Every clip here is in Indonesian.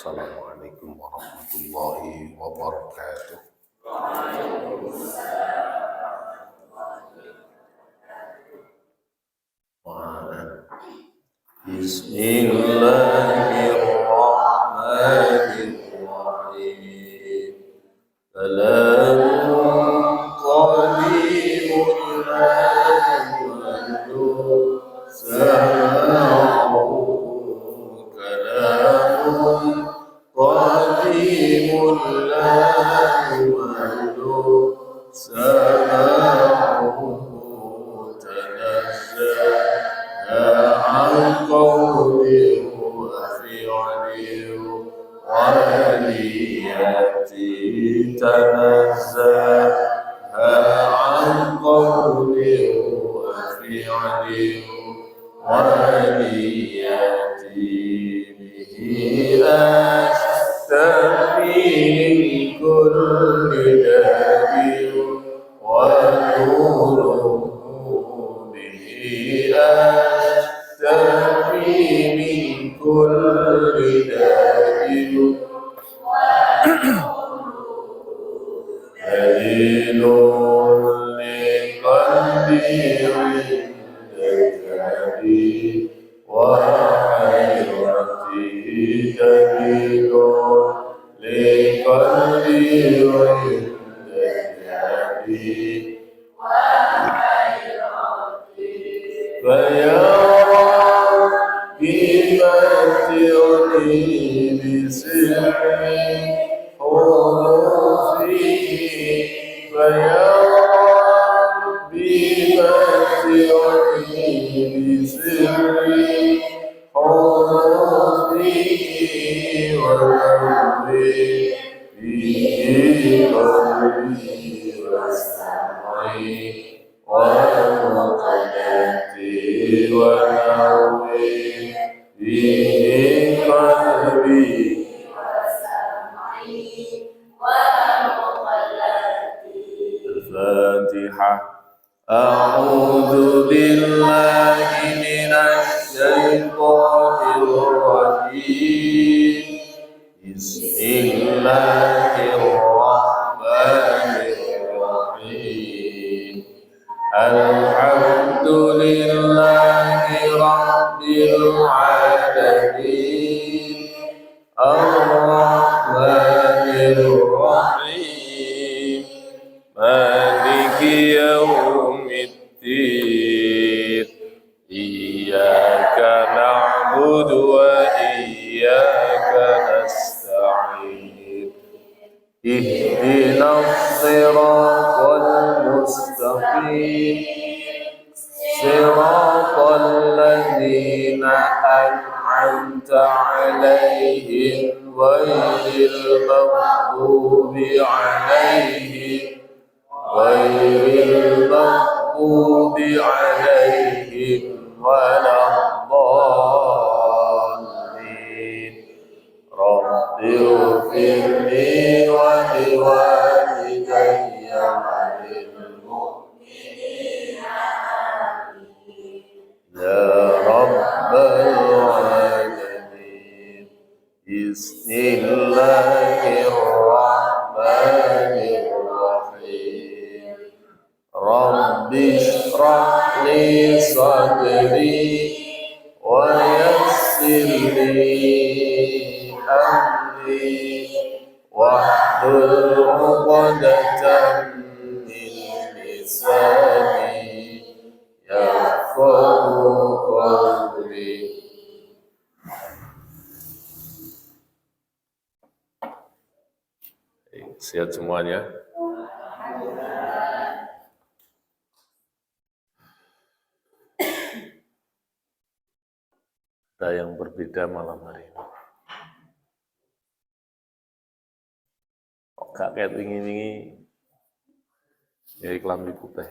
Assalamualaikum warahmatullahi wabarakatuh. Bismillahirrahmanirrahim. Salamun qalimun A'udzu billahi minasy syaithanir rajim. Bismillahirrahmanirrahim. Alhamdulillahi rabbil alamin. Ar-Rahmanir Rahim. Maliki yaumiddin. Iyyaka na'budu wa iyyaka nasta'in. Ihdinas siratal mustaqim. Siratal ladzina an'amta 'alaihim ghairil maghdubi 'alaihim waladdallin. Rabbighfirli wa liwalidayya wa lil mu'minina ya rabbal alamin. Bismillahirrahmanirrahim. Rabbi shrah li sadri wa yassir li amri wahlul 'uqdatam min lisani yafqahu qawli. Sehat semuanya. Ada yang berbeda malam hari ini. Kok gak kayak wingi-wingi ya klambi putih.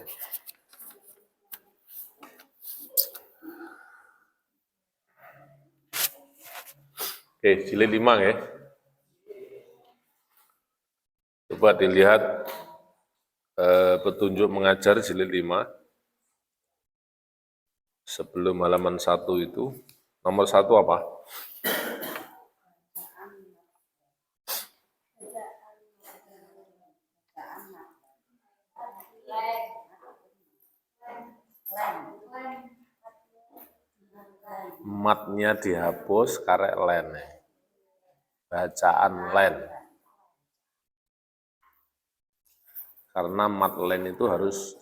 Oke, jilid 5 ya. Coba dilihat petunjuk mengajar jilid 5. Sebelum halaman 1 itu, nomor 1 apa? matnya dihapus karek len. Bacaan len. Karena mat len itu harus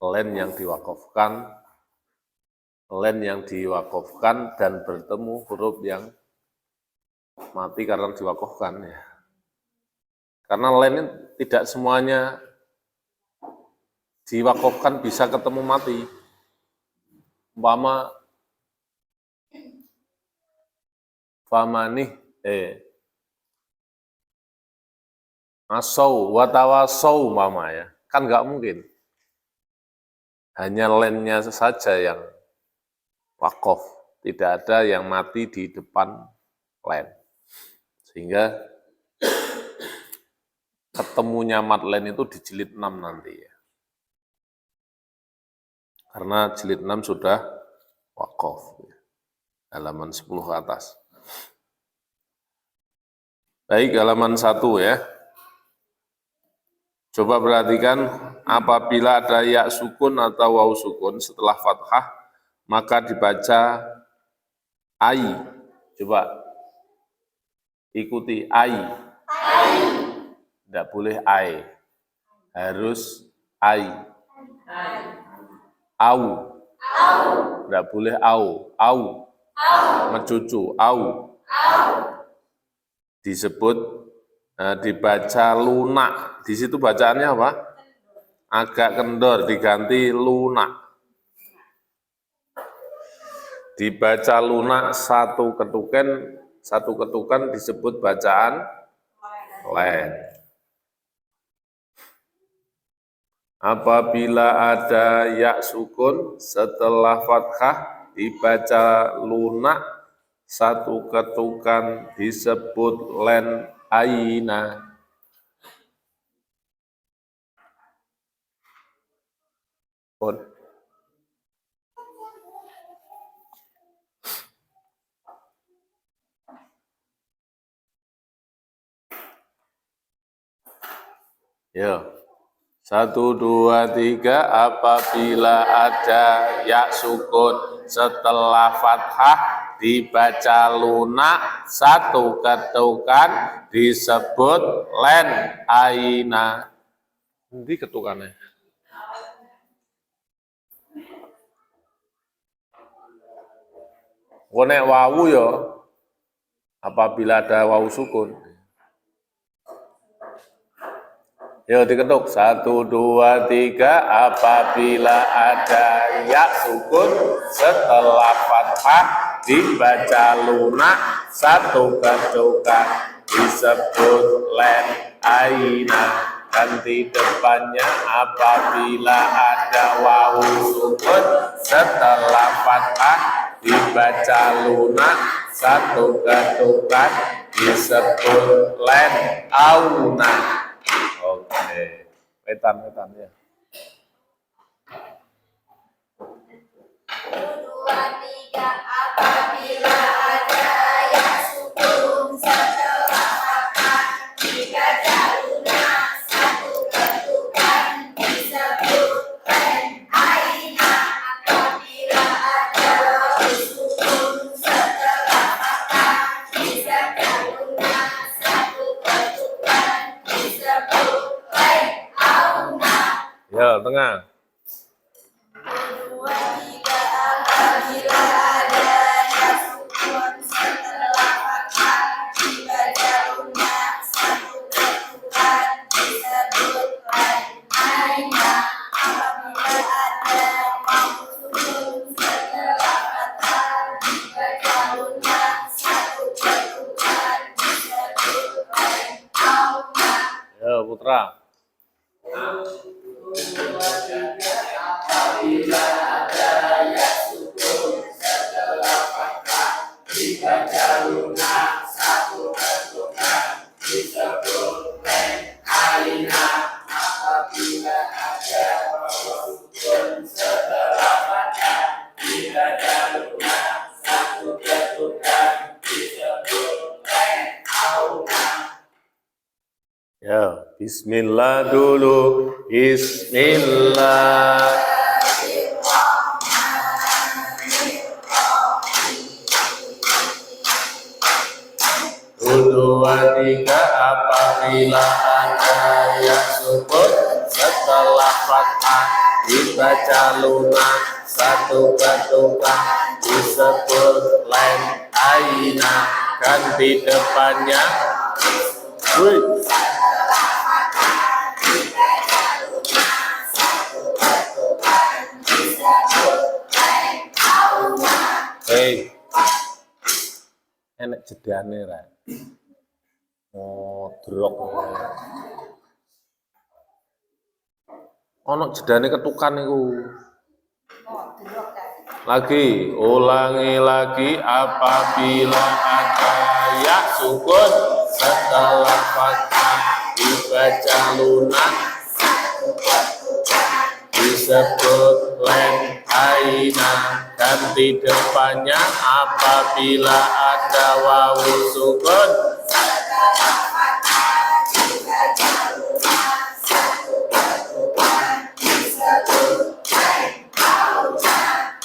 len yang diwakafkan, dan bertemu huruf yang mati karena diwakafkan ya. Karena len tidak semuanya diwakafkan bisa ketemu mati. Umpama famanih asau watawasau mama ya, kan nggak mungkin. Hanya lennya saja yang wakaf, tidak ada yang mati di depan len. Sehingga ketemunya mat len itu di jilid 6 nanti ya. Karena jilid 6 sudah wakaf, halaman 10 ke atas. Baik, halaman 1 ya. Coba perhatikan, apabila ada ya sukun atau waw sukun setelah fathah, maka dibaca ai. Coba ikuti ai. Tidak boleh ai, harus ai. Au. Tidak boleh au. Mencucu, au. Disebut dibaca lunak. Di situ bacaannya apa? Agak kendor, diganti lunak. Dibaca lunak satu ketukan disebut bacaan len. Apabila ada ya sukun setelah fathah dibaca lunak satu ketukan disebut len aina. Ya. 1, 2, 3, apabila ada ya sukun setelah fathah dibaca lunak satu ketukan disebut len aina. Ini ketukannya. Nek wawu ya, apabila ada wawu sukun. Yuk diketuk, 1, 2, 3, apabila ada ya sukun setelah fathah dibaca lunak satu ketukan disebut len aina. Ganti depannya, apabila ada wawu sukun setelah fathah dibaca lunak satu ketukan disebut len auna. Oke, wetan ya. 1, 2, 3, apabila ada ya sukun setelah fathah dibaca lunak satu ketukan disebut len aina. Apabila ada wawu sukun setelah fathah dibaca lunak satu ketukan disebut len auna. Ya, tengah. 2, 3, apabila ada ya sukun setelah fathah dibaca lunak satu ketukan disebut len aina. Apabila ada wawu sukun setelah fathah dibaca lunak satu ketukan disebut len auna. Ya, Putra. Apabila ada ya sukun setelah fathah dibaca lunak satu ketukan disebut len aina. Apabila ada wawu sukun setelah fathah dibaca lunak satu ketukan disebut len auna. Ya, bismillah dulu. Bismillah. tiga apabila ada ya sukun setelah fathah dibaca lunak satu ketukan disebut len aina ganti depannya wih. Hei, enak jedane ra. Oh, drok. Ono jedane ketukan niku. Lagi, ulangi lagi apabila ada ya sukun setelah fathah dibaca lunak disebut len aina ganti depannya apabila ada wawu sukun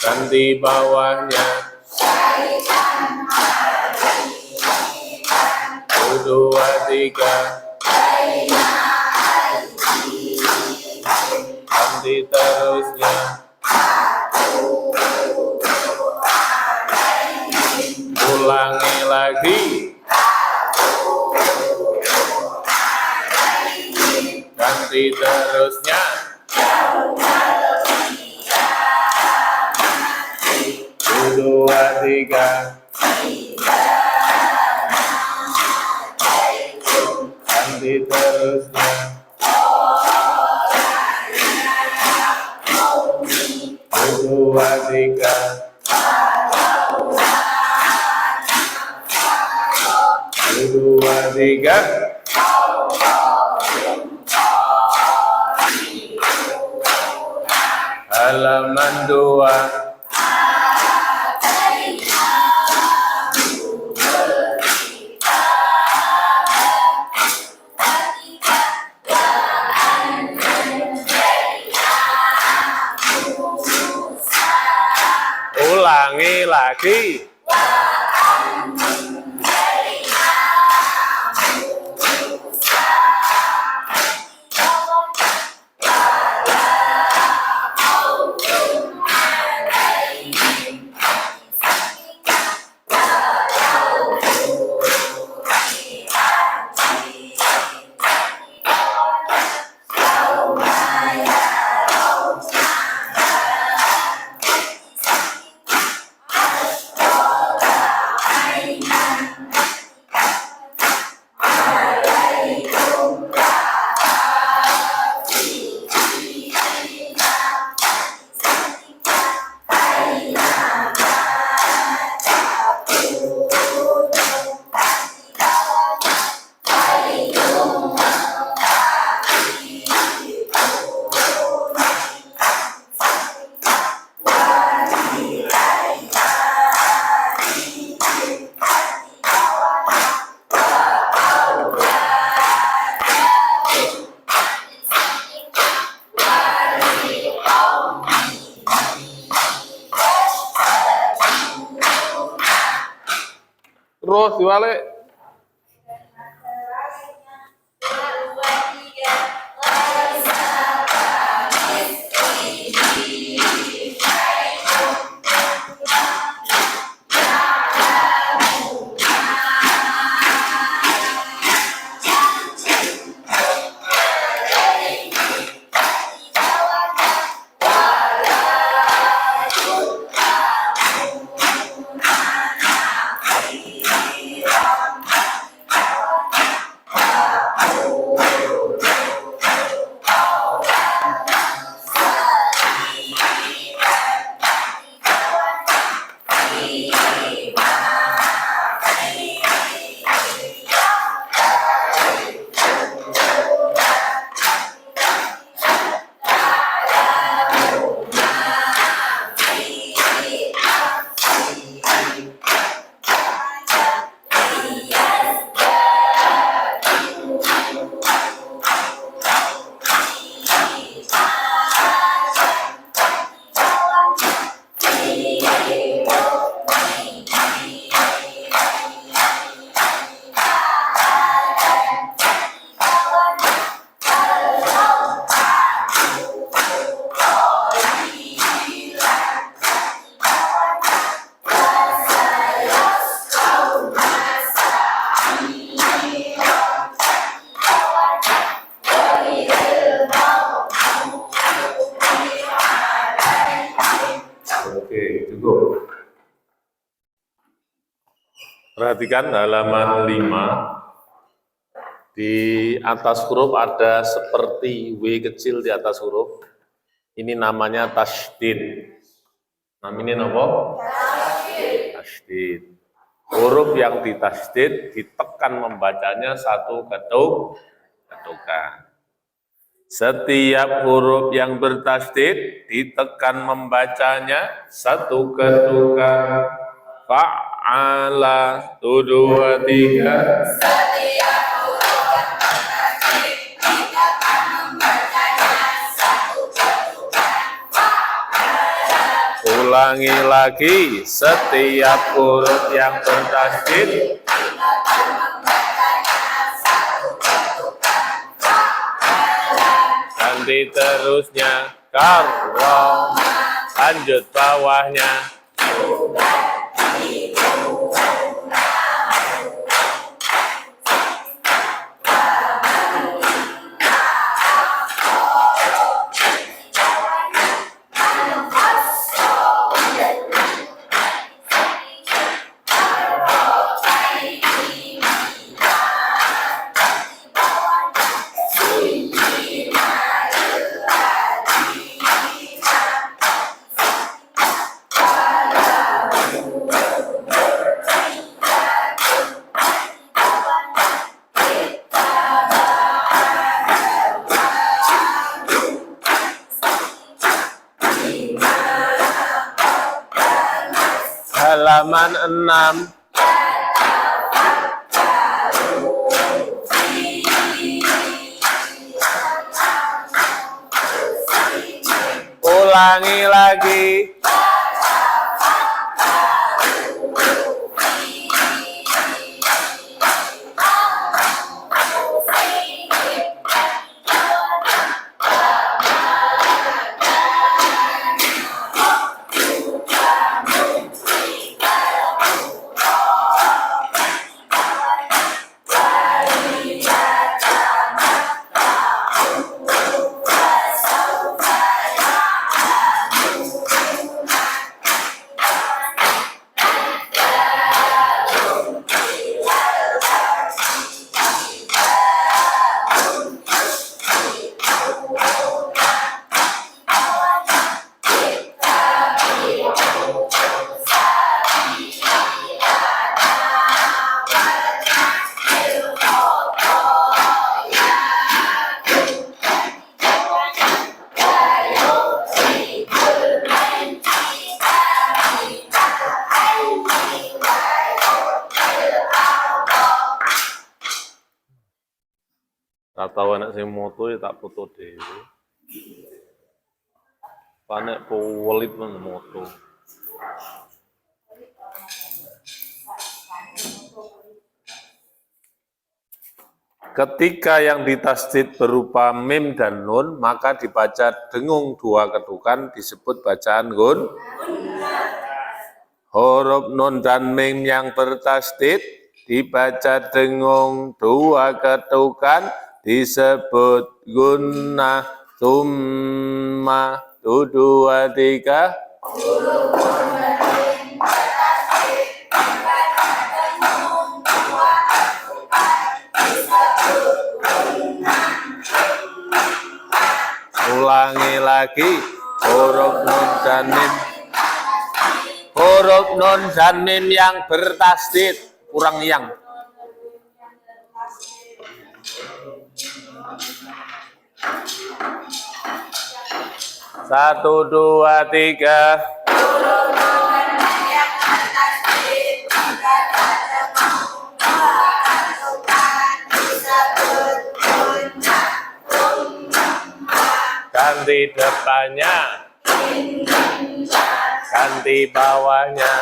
ganti bawahnya dua tiga ganti terusnya ulangi lagi ganti terusnya dua tiga ganti terusnya dua tiga dua tiga halaman 2 ulangi lagi terus diwalik Perhatikan halaman 5. Di atas huruf ada seperti W kecil di atas huruf. Ini namanya tasydid. Namanya apa? Tasydid. Huruf yang ditasydid ditekan membacanya satu ketukan. Setiap huruf yang bertasydid ditekan membacanya satu ketukan. Fa'ala 1, 2, 3. Setiap huruf yang bertasydid ditekan membacanya satu ketukan. Ulangi lagi, setiap huruf yang bertasydid Ditekan membacanya satu ketukan. nanti terusnya karrom, lanjut bawahnya. Halaman 6. Ulangi lagi. Tak tahu anak sing moto ya tak foto dhewe. Panek pewelit men moto. Ketika yang ditasydid berupa mim dan nun, maka dibaca dengung 2 ketukan disebut bacaan gun. Huruf nun dan mim yang bertasydid dibaca dengung 2 ketukan disebut gunnah. Summa 1, 2, 3. Ulangi lagi, huruf nun dan mim. Huruf nun dan mim yang bertasydid, kurang yang. Satu, 2, 3. Ganti depannya, ganti bawahnya.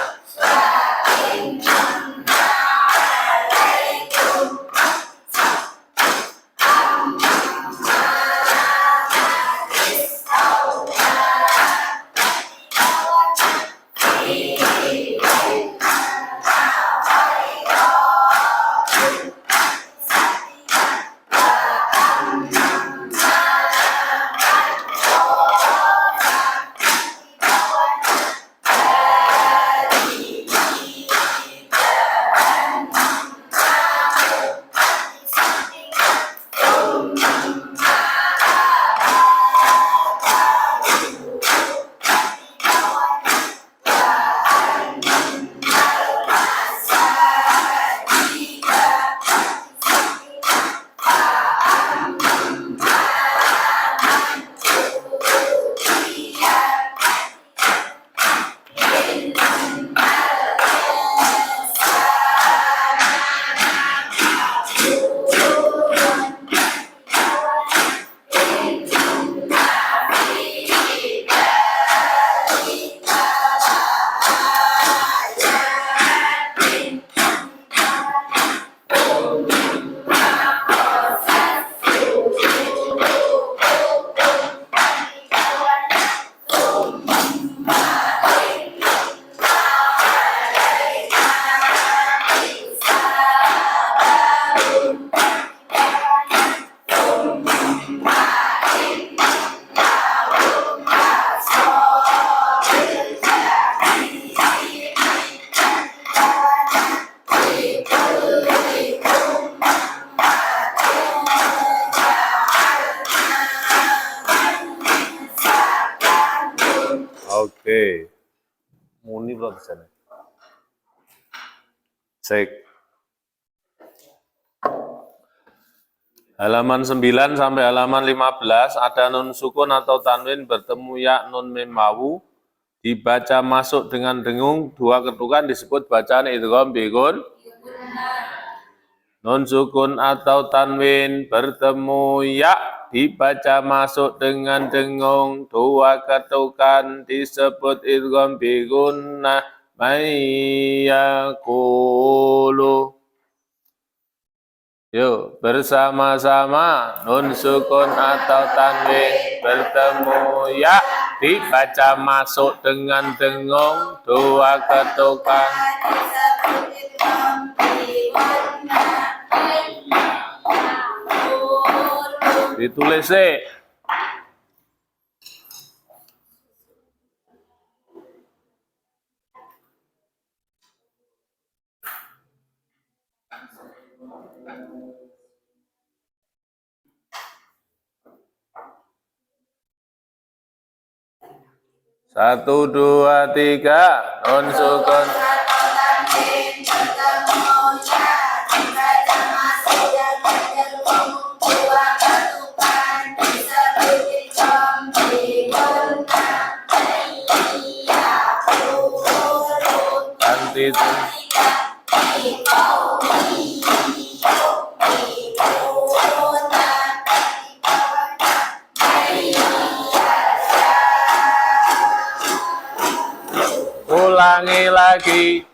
sana. Sek. Halaman 9 sampai halaman 15 ada nun sukun atau tanwin bertemu ya nun mim wawu dibaca masuk dengan dengung dua ketukan disebut bacaan idgham bigun. Nun sukun atau tanwin bertemu ya dibaca masuk dengan dengung dua ketukan disebut idgham bigunna mayyakulu. Yuk, bersama-sama nun sukun atau tanwin bertemu ya dibaca masuk dengan dengung dua ketukan. Ditulis sih. Satu, dua, tiga, nun sukun. Ganti itu. Ulangi lagi.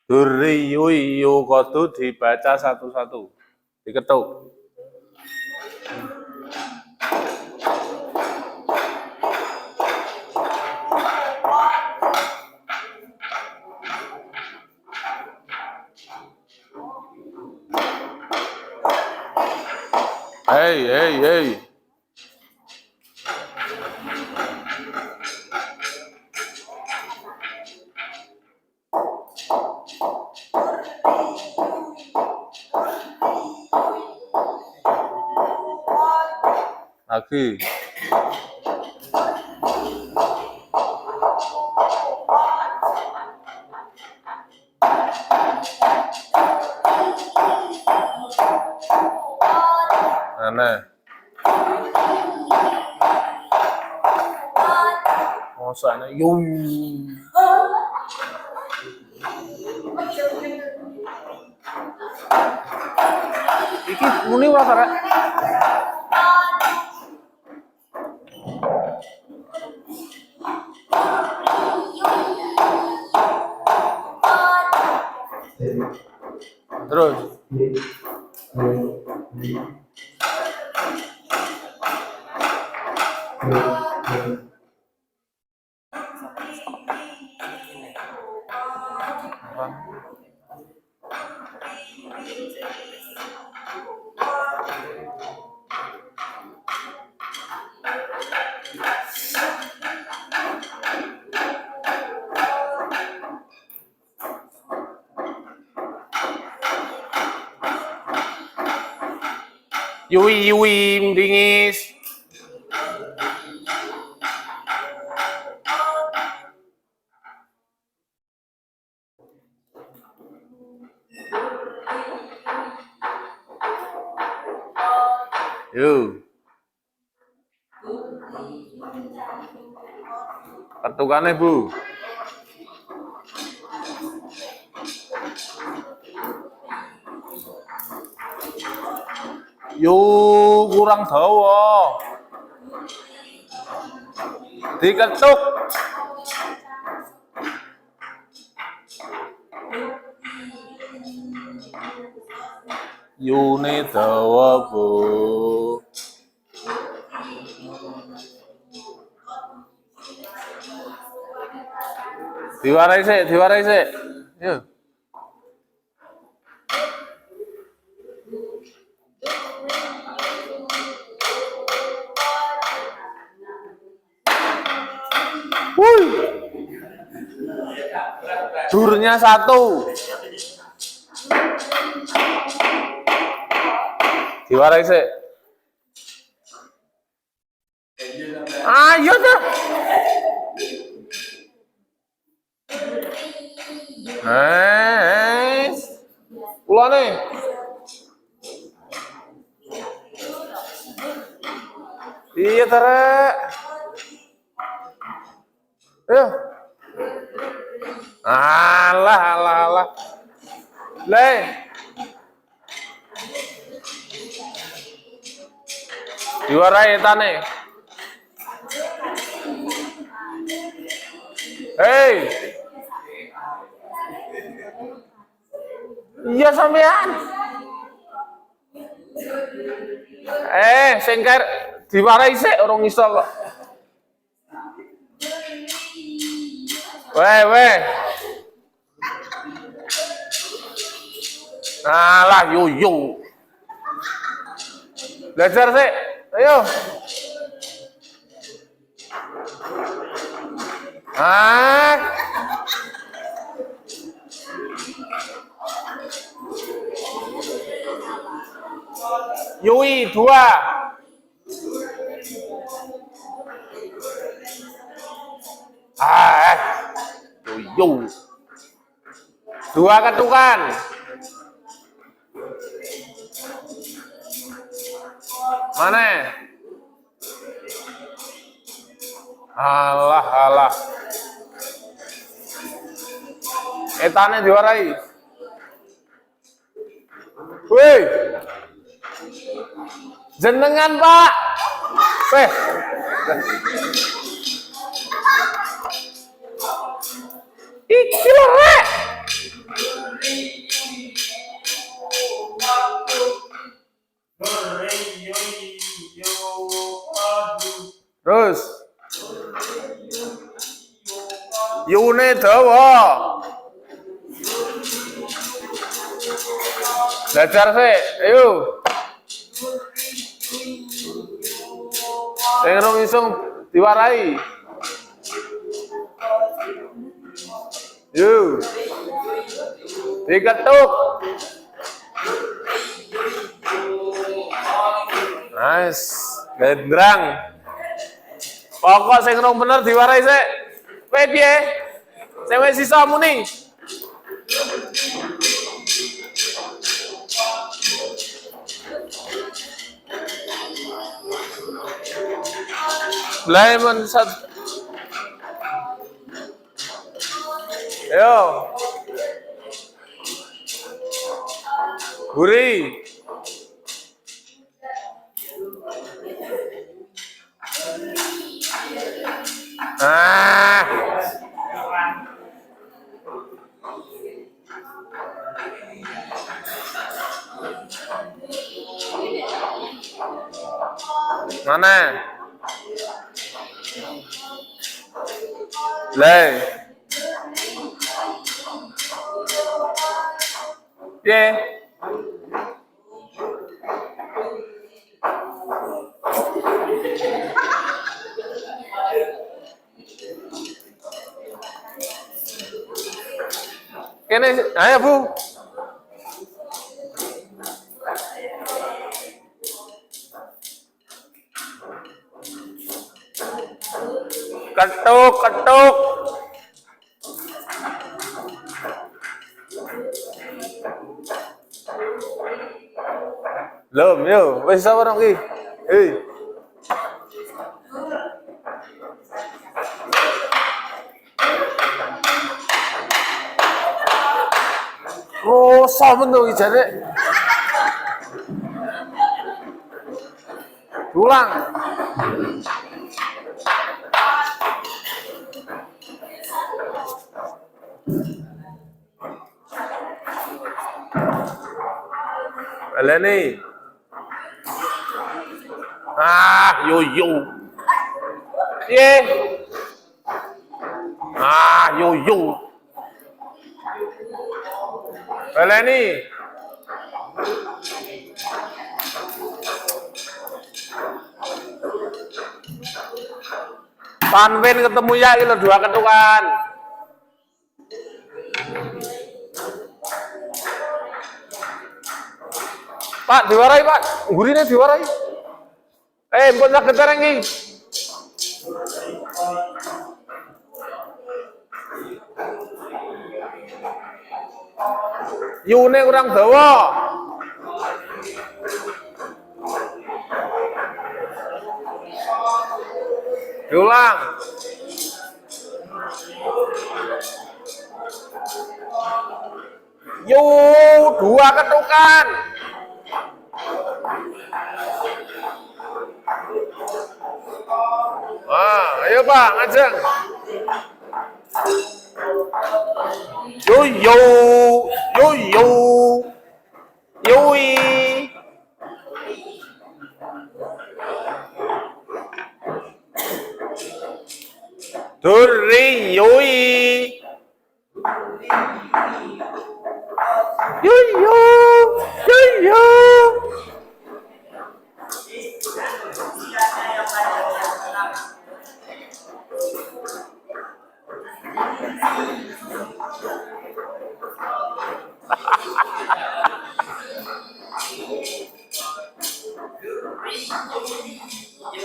Durriyui yuqatu dibaca satu-satu. Diketuk. Hey. Lagi. Mana? Mosane yung. Iki muni wae Pak. Terus. Yui dingis. Yuk. Ketukannya Bu. Yo kurang dawa. Diketuk. Yune dawa Bu. Diwarai sik, diwarai sik. Yo. Wuih. Durnya 1. Diwarai sik. Ayo dah. Ulane. Iya Tara. Ayo. Alah, alah, alah. Le. Diwarai tane. Hei. Iya sampean. Sengker diwarai sik urung iso kok. Weh. Alah yo. Belajar sik. Ayo. Yui 2. Yo. 2 ketukan. Mana? Alah. Etane diwarai. Woi. Jenengan, Pak. Weh. Iki lho, Rek. Terus. Yune dawa. Belajar sik, ayo. Sing rong isung diwarai. Yo. Diketuk. Nice. Gendrang. Pokok sing rong bener diwarai sik. Kowe piye? Sing wis sisa muni. Lemon sat. Yo. Guri. Mana? Lei. Kene, ayo Bu. Ketuk. Belum, yo, wis sabar iki. Hei. Sama tuh jane. Ulang. baleni. Ah, yo yo. Piye? Ah, yo yo. Baleni. Panwin ketemu ya itu dua ketukan. Pak, diwarai Pak. Gurine diwarai. Pun sak ketereng iki. Yune kurang dawa. Diulang. Yu, dua ketukan. Ayo Pak, ngajeng. Yo yo, yo yo, yoi. Duri yoi. Yo yo, yo yo.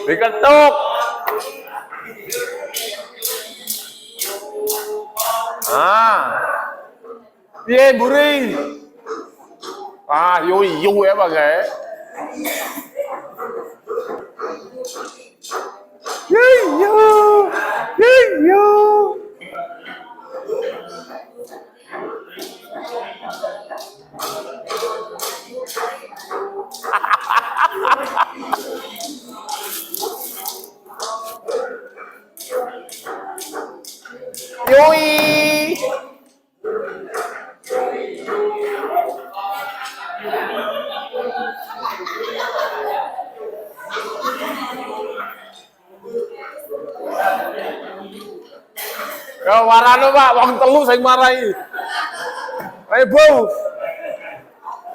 Diketuk. Piye mburi? Yo yo ya pakai. Yo yo, yo yo. Yoi. Ya warane Pak, wong telu sing marahi. Ayo Bu.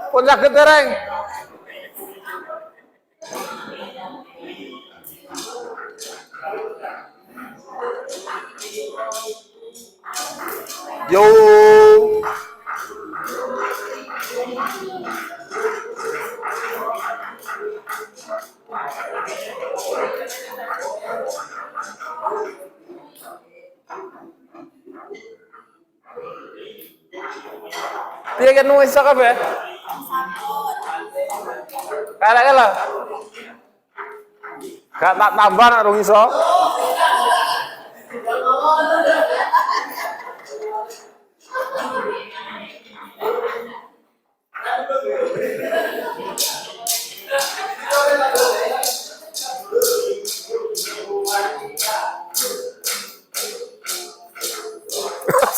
Pun saged dereng. Yo. Piye kan wis iso kabeh? Karek lho. Gak tak tambah nek rung iso.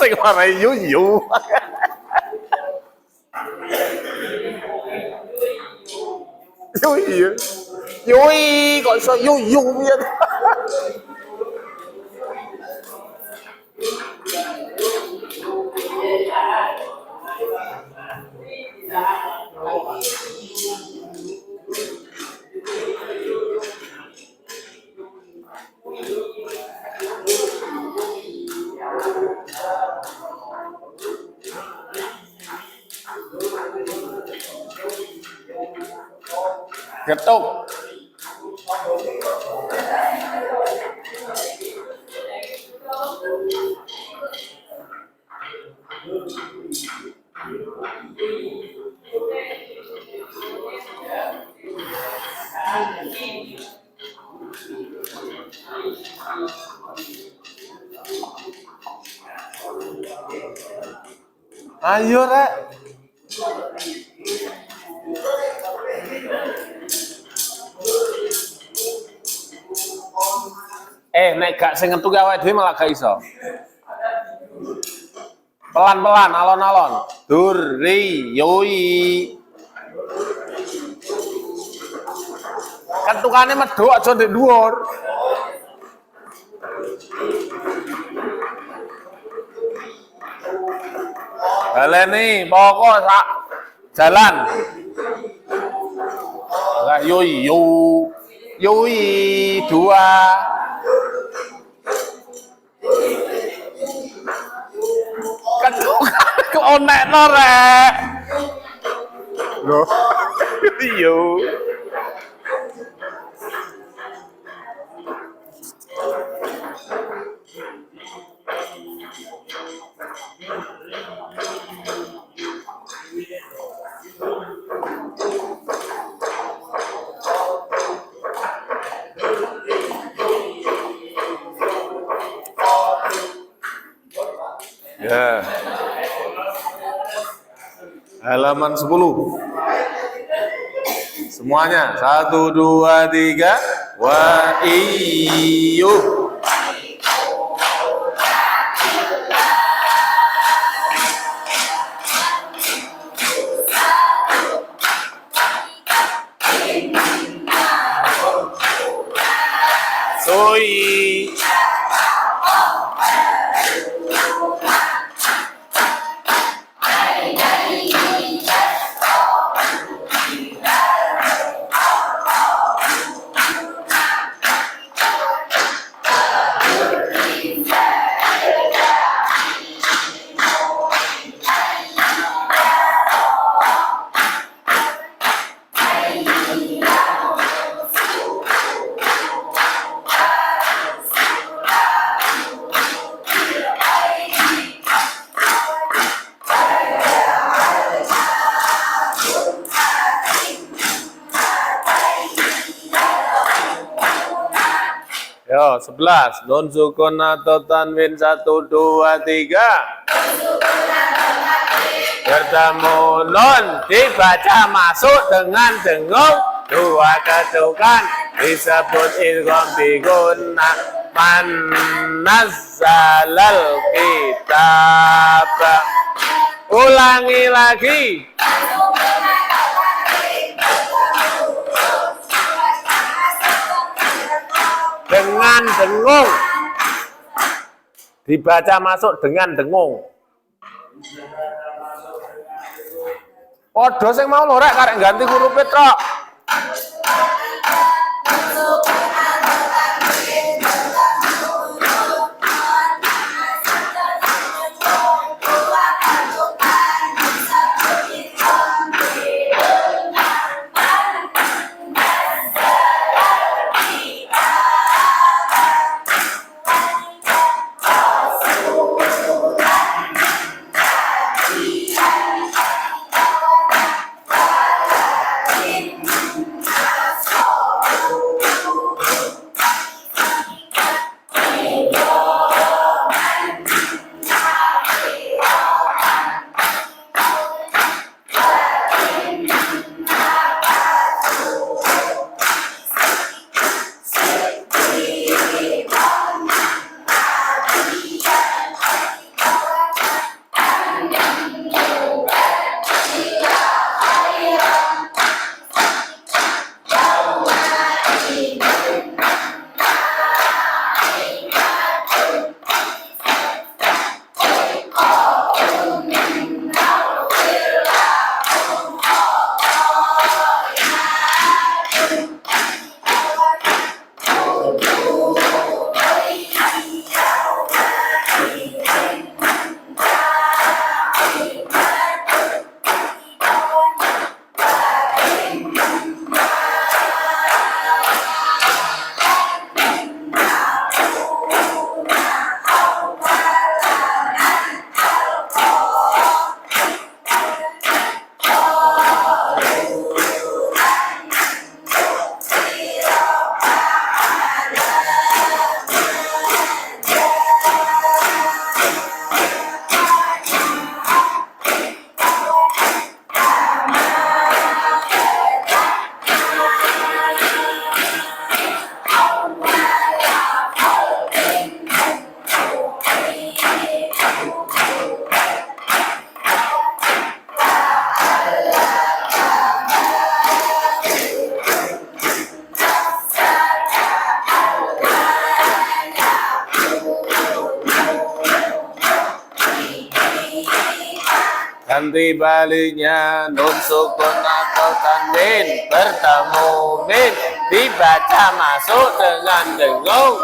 Sing marai yu yu. Yui, yui, kok iso yu piye? Getuk. Ayo Rek. Nek gak sing ngetuk awake dhewe malah gak iso. Pelan-pelan, alon-alon. Dur, ri, yoi. Kentukane medhok aja ndek dhuwur. Baleni pokok sak jalan. Enggak yoi dua. Kentukan kok onekno rek. Loh. Yo. Ya. Halaman 10. Semuanya. 1, 2, 3. Wa iyo. Soi. Yo, 11. Nun sukun atau tanwin 1, 2, 3. Bertemu nun dibaca masuk dengan dengung. Dua ketukan disebut idgham bigunnah. Man nazzalal kitab. Ulangi lagi. Dengan dengung. Dibaca masuk dengan dengung. Padha sing mau lho rek karek ganti huruf tok. Nanti baliknya nun sukun atau tanwin bertemu min dibaca masuk dengan dengung.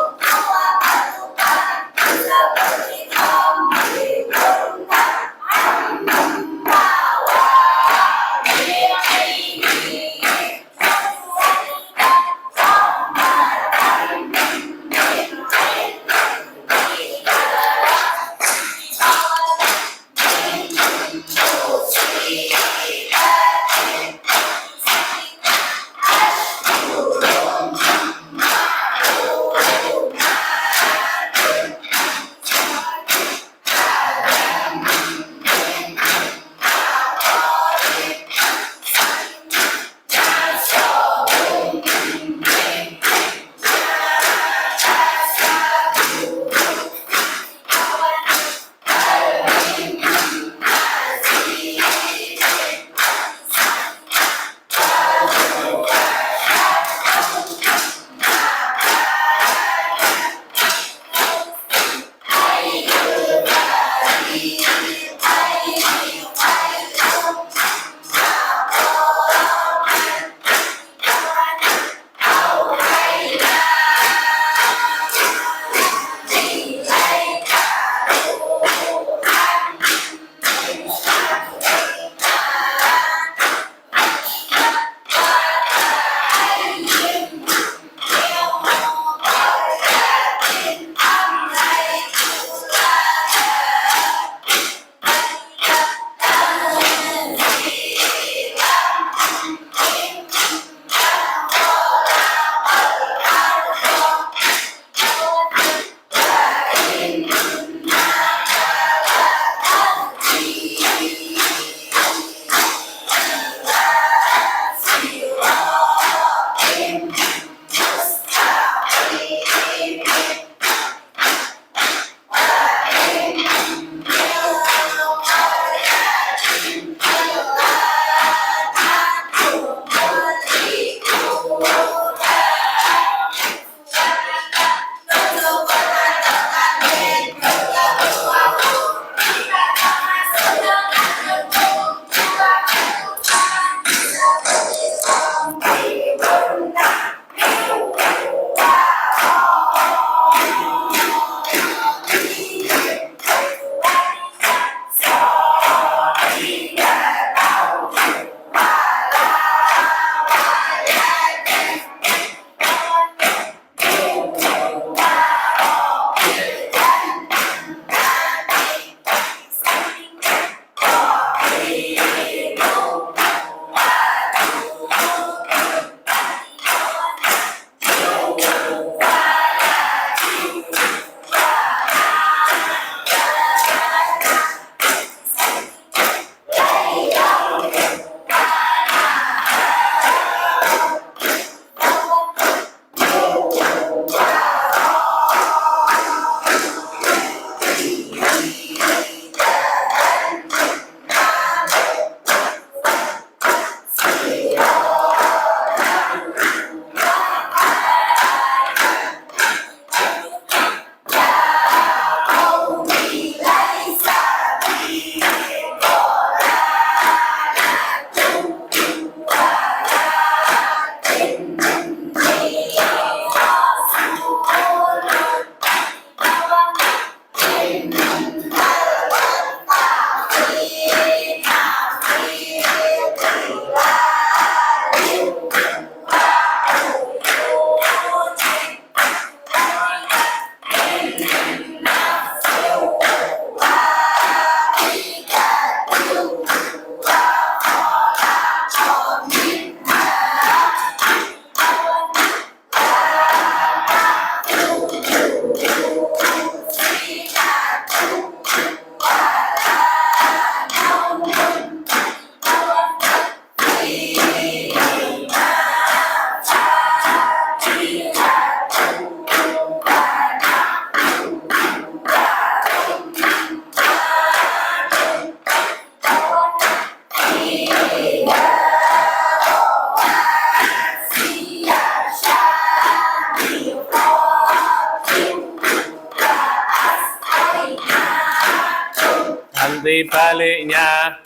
Nanti baliknya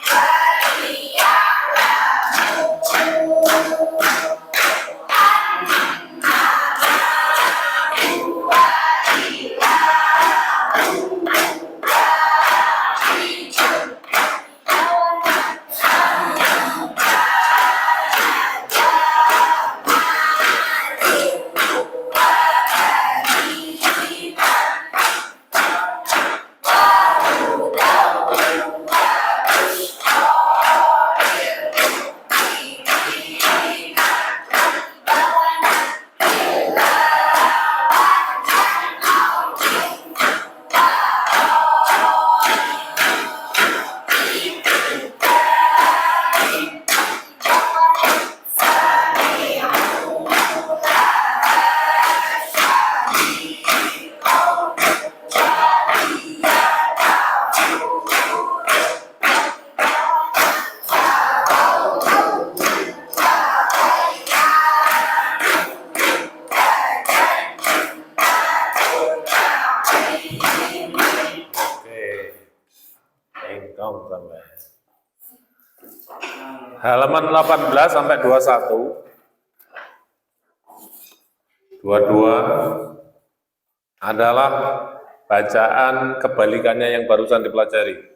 sampai. Halaman 18 sampai 21. 22 adalah bacaan kebalikannya yang barusan dipelajari.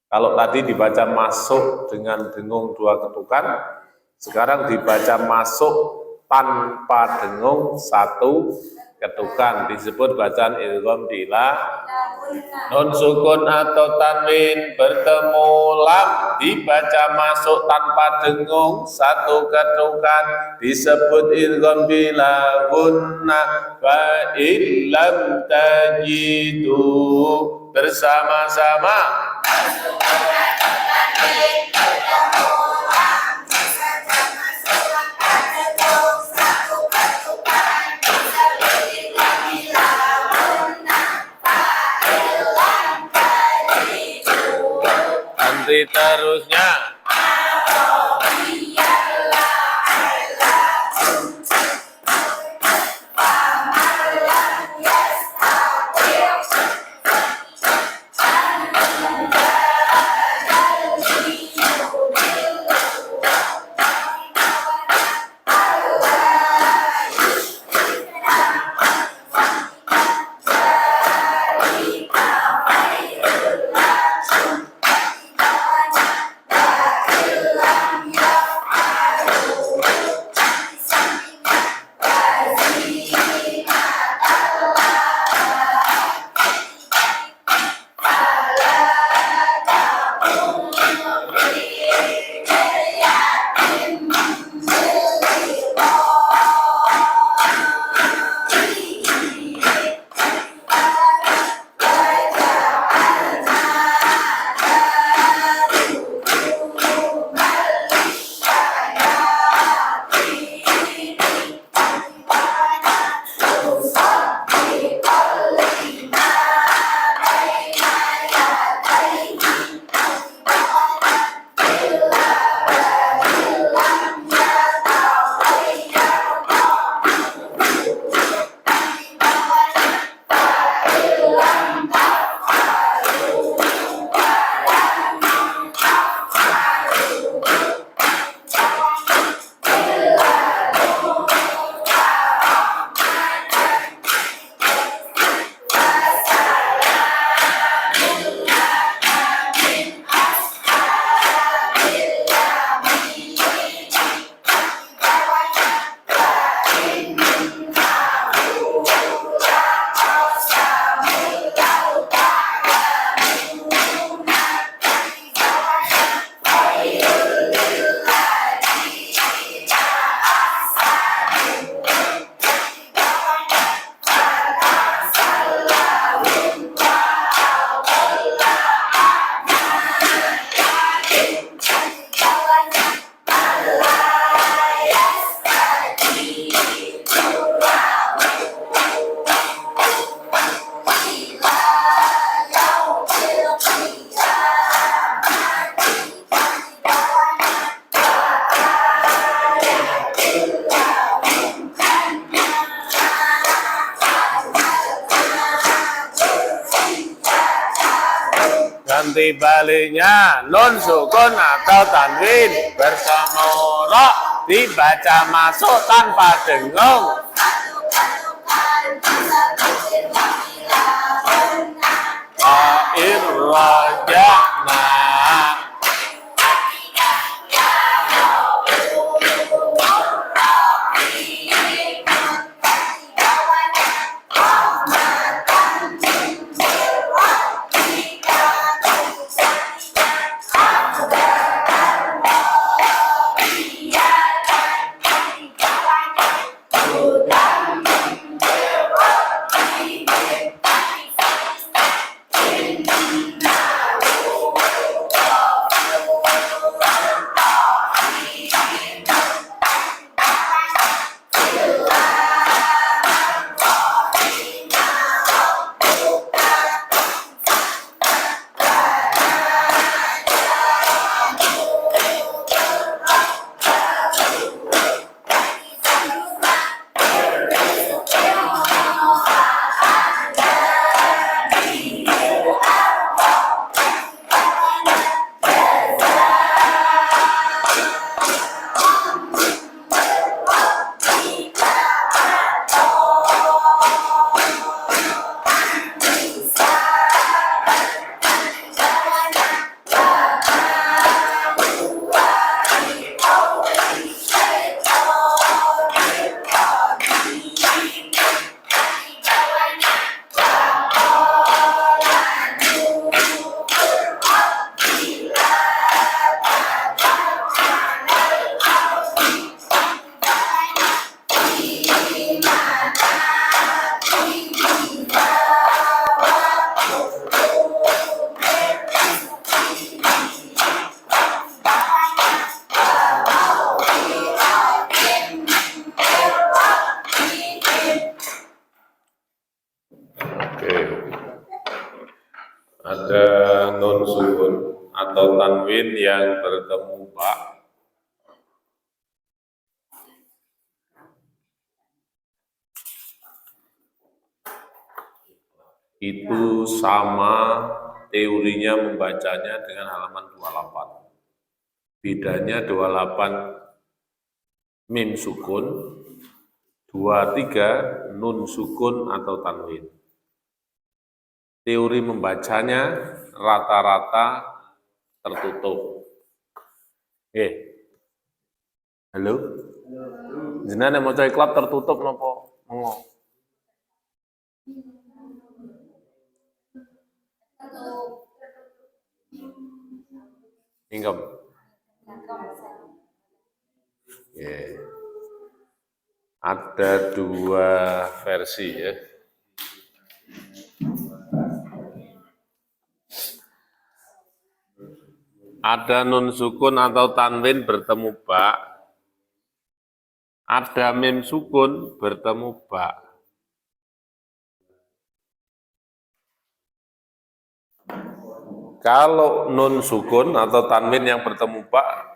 Kalau tadi dibaca masuk dengan dengung 2 ketukan, sekarang dibaca masuk tanpa dengung 1 ketukan. Disebut bacaan idgham bila nun sukun atau tanwin bertemu lam, dibaca masuk tanpa dengung 1 ketukan, disebut idgham bila gunnah. Fa illam tajidu, bersama-sama nanti terusnya. Ganti baliknya nun sukun atau tanwin bersama ro, dibaca masuk tanpa dengung. Irraja'na. Ada nun sukun atau tanwin yang bertemu ba. Itu sama teorinya membacanya dengan halaman 28. Bedanya 28 mim sukun, 23 nun sukun atau tanwin. Teori membacanya rata-rata tertutup. Halo? Jenengan mau cari klub tertutup nopo? Mengo. Ingkem. Ada dua versi ya. Ada nun sukun atau tanwin bertemu ba. Ada mim sukun bertemu ba. Kalau nun sukun atau tanwin yang bertemu ba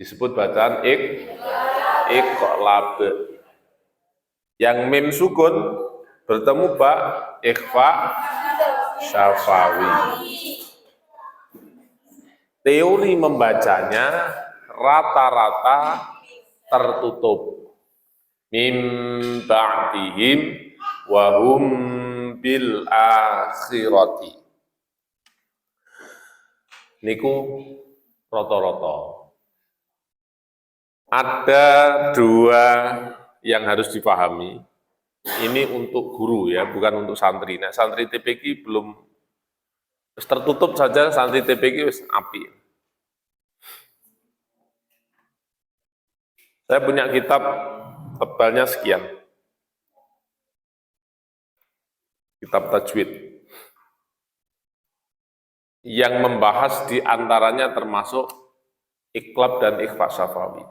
disebut bacaan iqlab. Yang mim sukun bertemu ba ikhfa syafawi. Teori membacanya rata-rata tertutup. Mim ba'dihim wa hum bil akhirati. Niku roto-roto. Ada dua yang harus dipahami. Ini untuk guru ya, bukan untuk santri. Nah, santri TPQ belum tertutup saja, santri TPQ wis api. Saya punya kitab tebalnya sekian. Kitab tajwid. Yang membahas di antaranya termasuk iqlab dan ikhfa syafawi.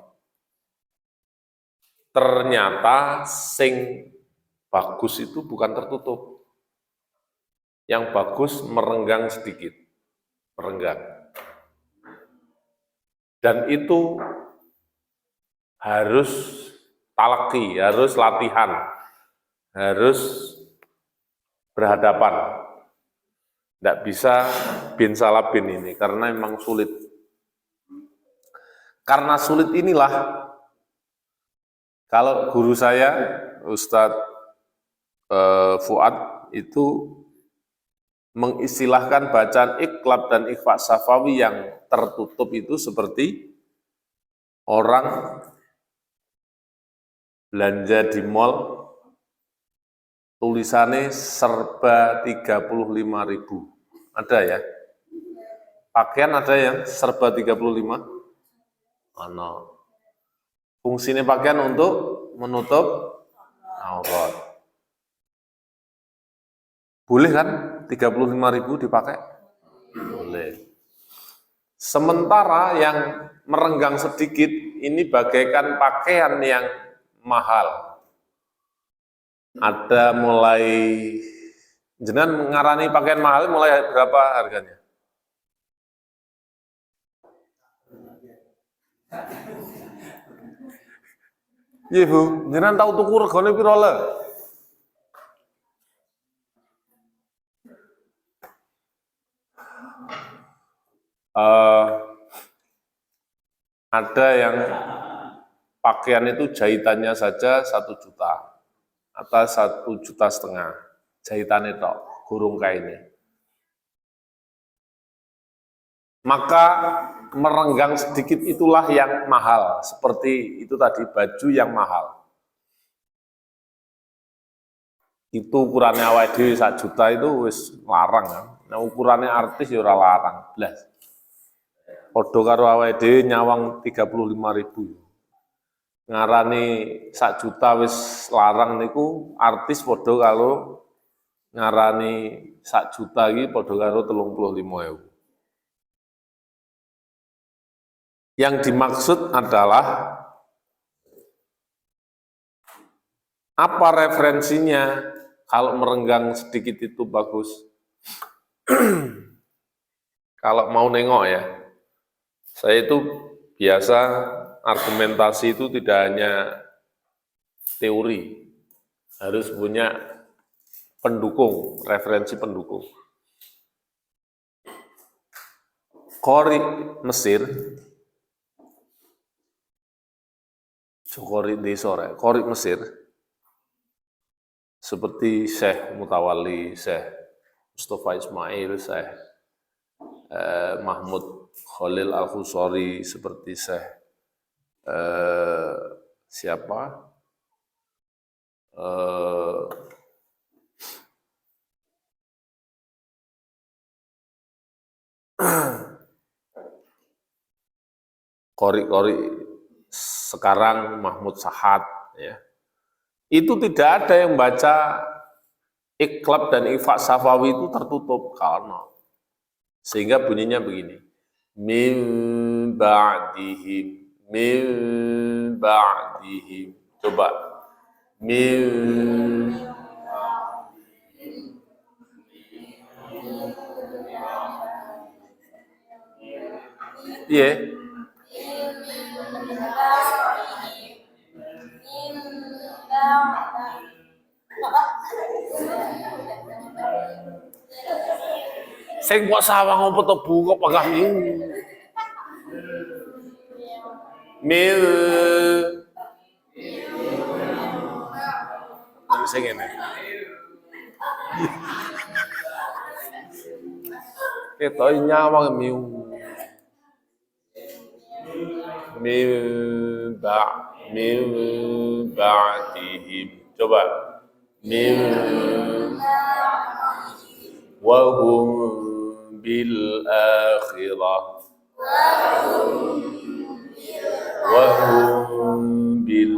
Ternyata sing bagus itu bukan tertutup. Yang bagus merenggang sedikit. Merenggang. Dan itu harus talaki, harus latihan, harus berhadapan. Tidak bisa bin salah bin ini, karena memang sulit. Karena sulit inilah, kalau guru saya, Ustadz Fuad, itu mengistilahkan bacaan iqlab dan ikhfa syafawi yang tertutup itu seperti orang belanja di mall, tulisannya serba 35.000. Ada ya? Pakaian ada yang serba 35? Ano. Fungsinya pakaian untuk menutup aurat. Boleh kan 35.000 dipakai? Boleh. Sementara yang merenggang sedikit, ini bagaikan pakaian yang mahal. Ada mulai, jenengan mengarani pakaian mahal mulai berapa harganya? Iya Bu, jenengan tahu tuku regane piro le? Ada yang pakaian itu jahitannya saja 1 juta atau 1,5 juta jahitannya tok, gurung kainnya. Maka merenggang sedikit itulah yang mahal, seperti itu tadi baju yang mahal. Itu ukurannya awake dhewe 1 juta itu wis larang kan. Nah, ukurannya artis ya ora larang blas. Padha karo awake dhewe nyawang 35.000. Ngarani 1 juta wis larang niku artis padha karo ngarani 1 juta iki padha karo 35.000. Yang dimaksud adalah apa referensinya kalau merenggang sedikit itu bagus? Kalau mau nengok ya, saya itu biasa argumentasi itu tidak hanya teori, harus punya pendukung, referensi pendukung. Qori Mesir, Qori Desore, Qori Mesir, seperti Syekh Mutawalli, Syekh Mustafa Ismail, Syekh Mahmud Khalil Al-Khusari, seperti Syekh siapa? Qori sekarang Mahmud Sahad, ya. Itu tidak ada yang baca Iqlab dan Ifak Safawi itu tertutup karena sehingga bunyinya begini. Min ba'dihim. Coba. Min yeah. Sing kok sawang apa to Bu kok pegah mil sing ngene. Ketok nyawang miu. Min ba'dihim. Coba. Min wa hum bil akhirah. Wa hum bil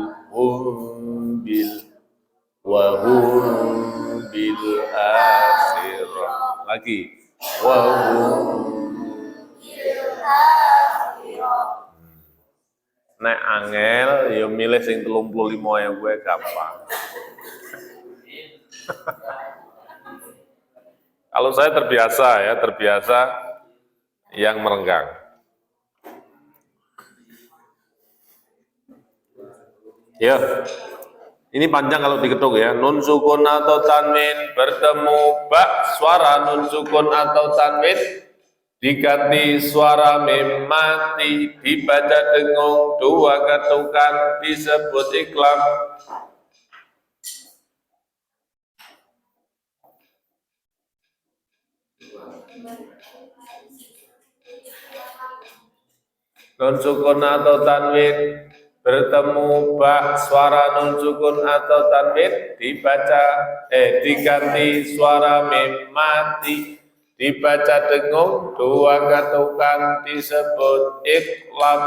akhirah. Lagi. Wa hum nek angel ya milih sing 35 yang gue gampang. Kalau saya terbiasa yang merenggang. Ya, ini panjang kalau diketuk ya. Nun sukun atau tanwin bertemu suara nun sukun atau tanwin diganti suara mim mati, dibaca dengung, dua ketukan disebut iklam. Nun sukun atau tanwin bertemu suara nun sukun atau tanwin diganti suara mim mati, dibaca dengung, dua ketukan disebut iklam.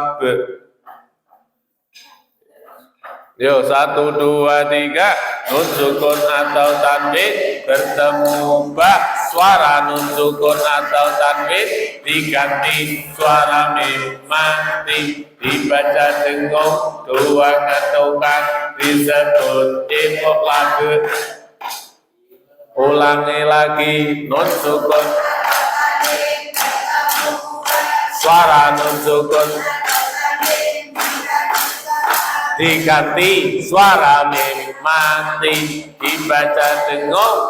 Yo, 1, 2, 3. Nun sukun atau tanwin bertemu suara nun sukun atau tanwin diganti suara mim mati, dibaca dengung, dua ketukan disebut iklam. Ulangi lagi. Nun sukun suara nun sukun diganti suara mim mati, dibaca dengung.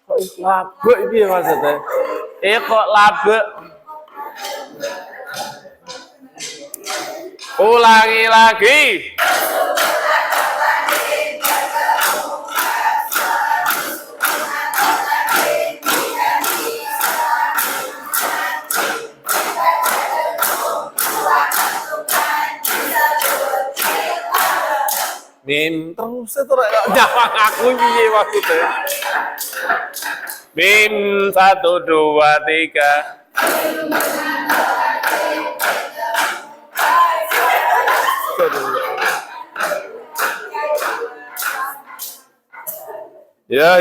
Kok labek piye maksudnya? Kok labek? Ulangi lagi. Mim terus nyawang aku piye maksudnya? Mim 1, 2, 3. Ya.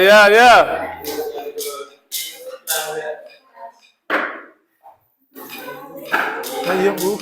Ayo Bu.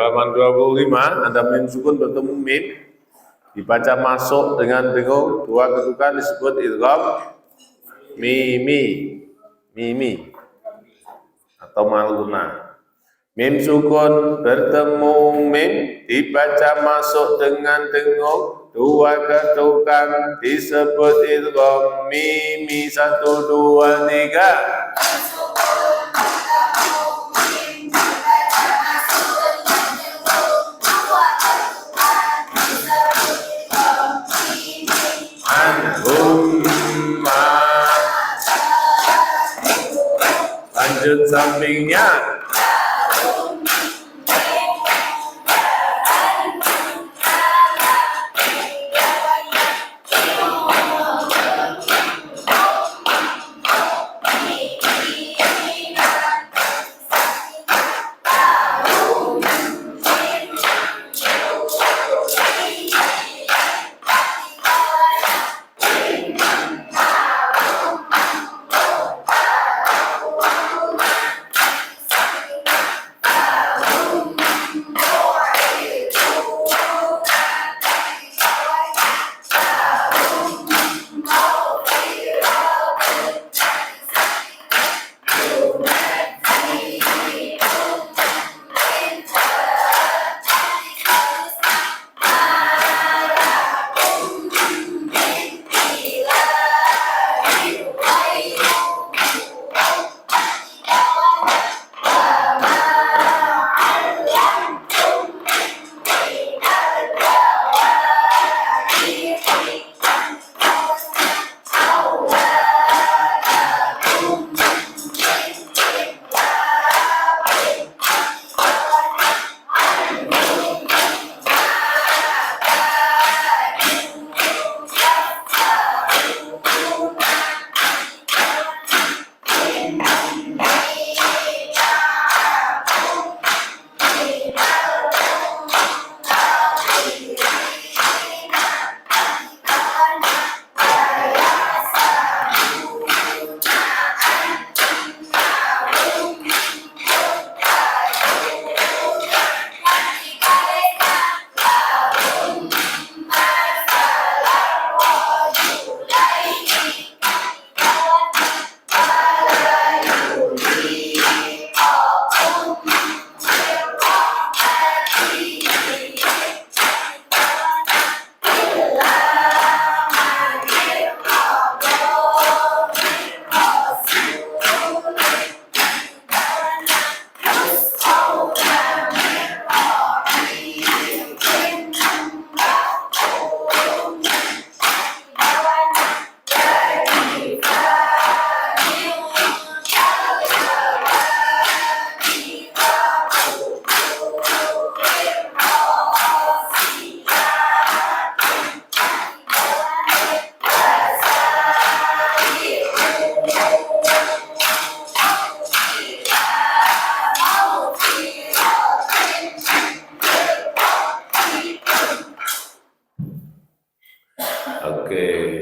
halaman 25 ada mim sukun bertemu mim, dibaca masuk dengan dengung, dua ketukan disebut idgham mimi atau maluna. Mim sukun bertemu mim, dibaca masuk dengan dengung, dua ketukan disebut idgham mimi. 1, 2, 3. Anhumma. Lanjut sampingnya.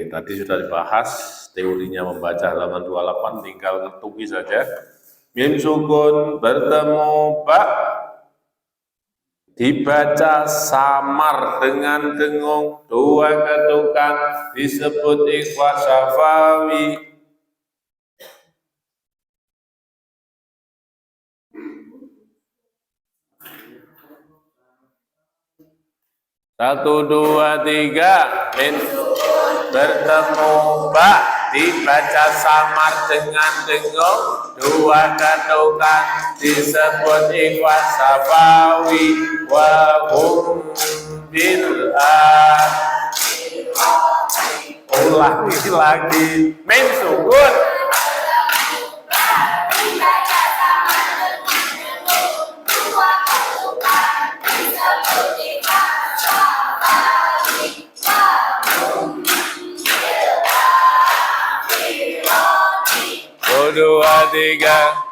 Tadi sudah dibahas teorinya membaca halaman 28, tinggal ngetuki saja. Mim sukun bertemu ba, dibaca samar dengan dengung, dua ketukan disebut ikhfa syafawi. Satu, dua, tiga. Min bertemu ba, dibaca samar dengan dengung, dua ketukan disebut ikhfa syafawi. Wa hum bil ulangi lagi. Min sukun dua, tiga.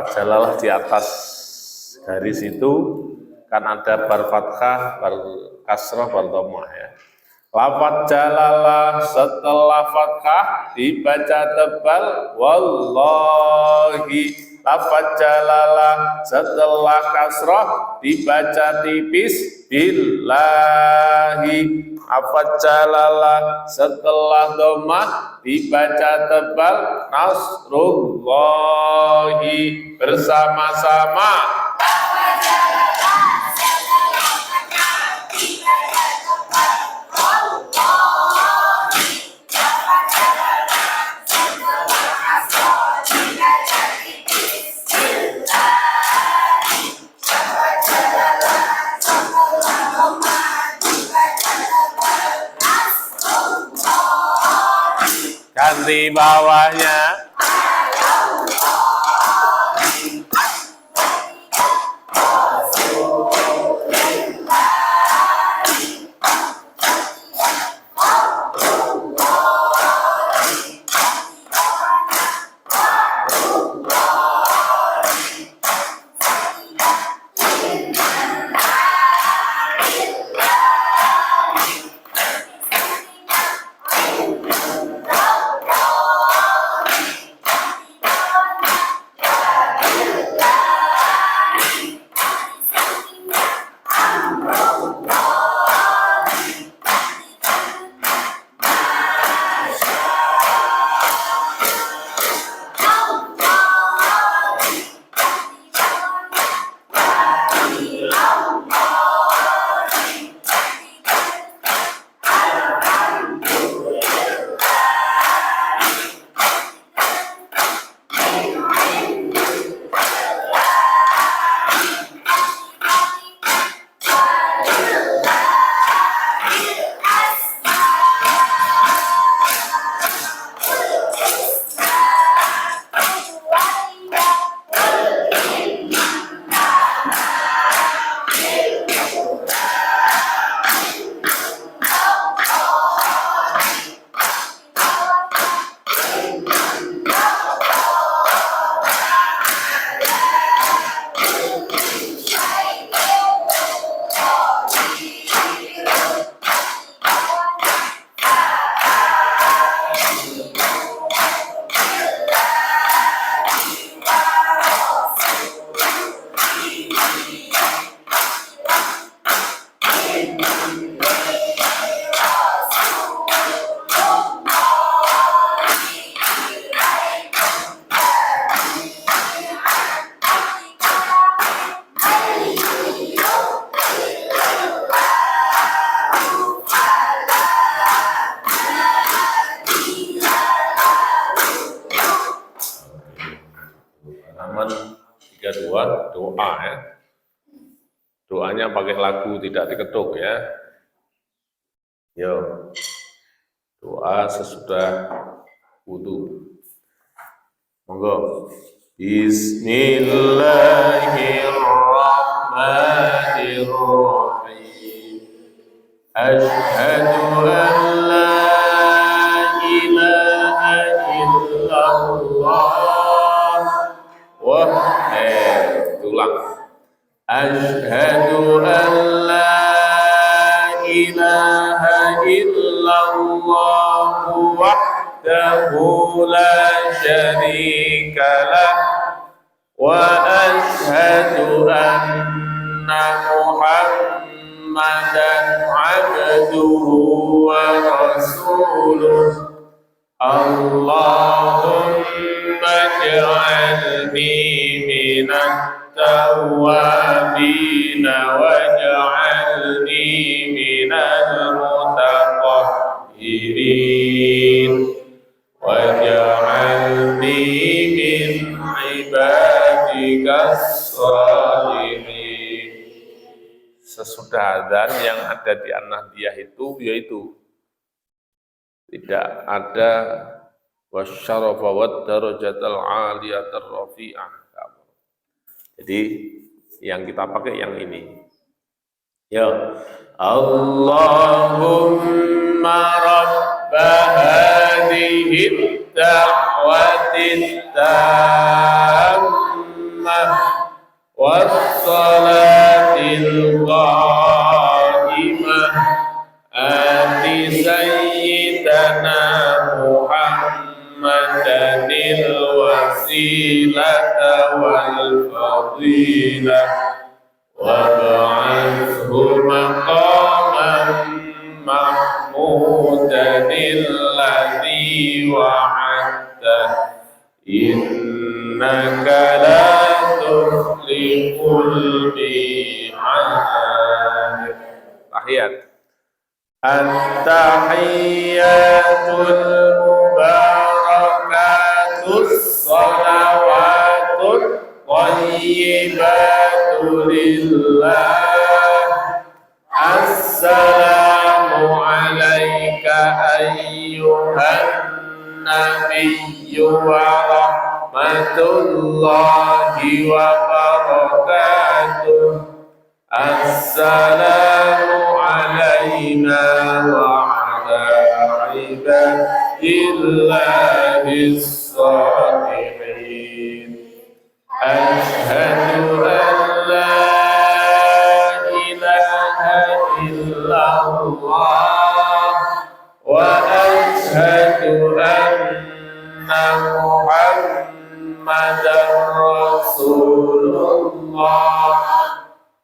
lafaz jalalah di atas garis itu kan ada bar fathah, bar kasrah, bar dhammah ya. Lafaz jalalah setelah fathah dibaca tebal wallahi. Lafaz jalalah setelah kasrah dibaca tipis billahi. Lafaz jalalah setelah dhammah dibaca tebal nasrullahi. Bersama-sama ganti bawahnya. Halaman 32 doa ya. Doanya pakai lagu, tidak diketuk ya. Yo. Doa sesudah wudu. Monggo. Bismillahirrahmanirrahim. Asyhadu an la ilaha illallah. Ulang. Asyhadu an la ilaha illallah wahdahu la syarika lah wa asyhadu anna Muhammadan abduhu wa rasuluh. Allahumma ij'alni minat tawwabin waj'alni minal mutatahhirin waj'alni min ibadikas shalihin. Sesudah adzan yang ada di An-Nahdiyah itu yaitu tidak ada wasyarafa wad darajatal aliyatar rafi'ah. Jadi yang kita pakai yang ini. Ya Allahumma rabba hadhihi da'watit tammah الصلاة القائمة آت سيدنا محمدا الوسيلة والفضيلة وابعثه مقاما محمودا الذي وعدته إنك لا تخلف الميعاد. تحيات التحيات المباركات الصلوات الطيبات لله. السلام عليك أيها النبي ورحمة الله وبركاته. السلام علينا وعلى عباد الله الصالحين. أشهد أن لا إله إلا الله وأشهد أن محمدا رسول الله.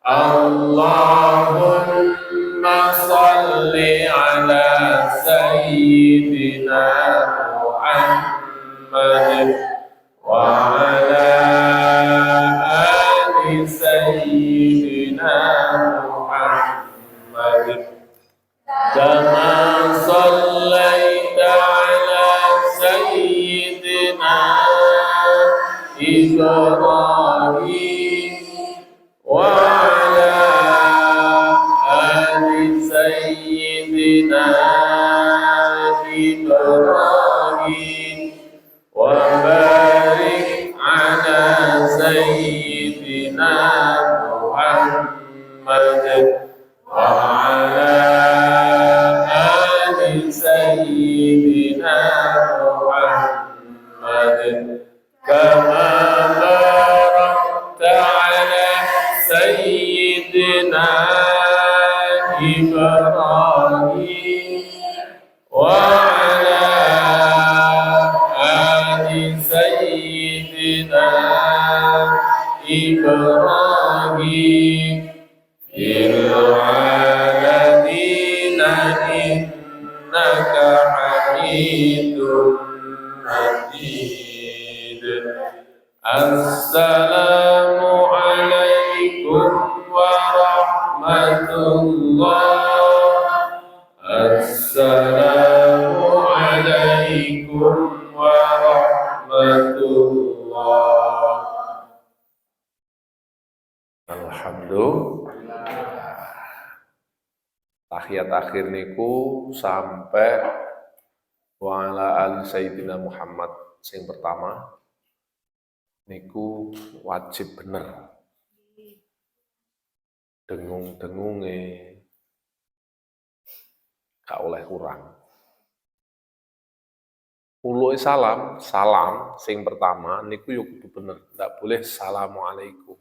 اللهم صل على سيدنا محمد وعلى آل سيدنا محمد كما صليت على سيدنا إبراهيم وعلى آل سيدنا إبراهيم وبارك على سيدنا محمد وعلى آل سيدنا محمد كما باركت على سيدنا إبراهيم وعلى آل سيدنا إبراهيم في العالمين إنك حميد مجيد. السلام عليكم ورحمة الله. السلام عليكم ورحمة الله. Alhamdulillah. Tahiyat akhir niku sampai wa ala ali sayyidina Muhammad sing pertama niku wajib bener. Dengung-dengunge gak oleh kurang. Puluh salam sing pertama niku yo kudu bener, ndak boleh assalamualaikum.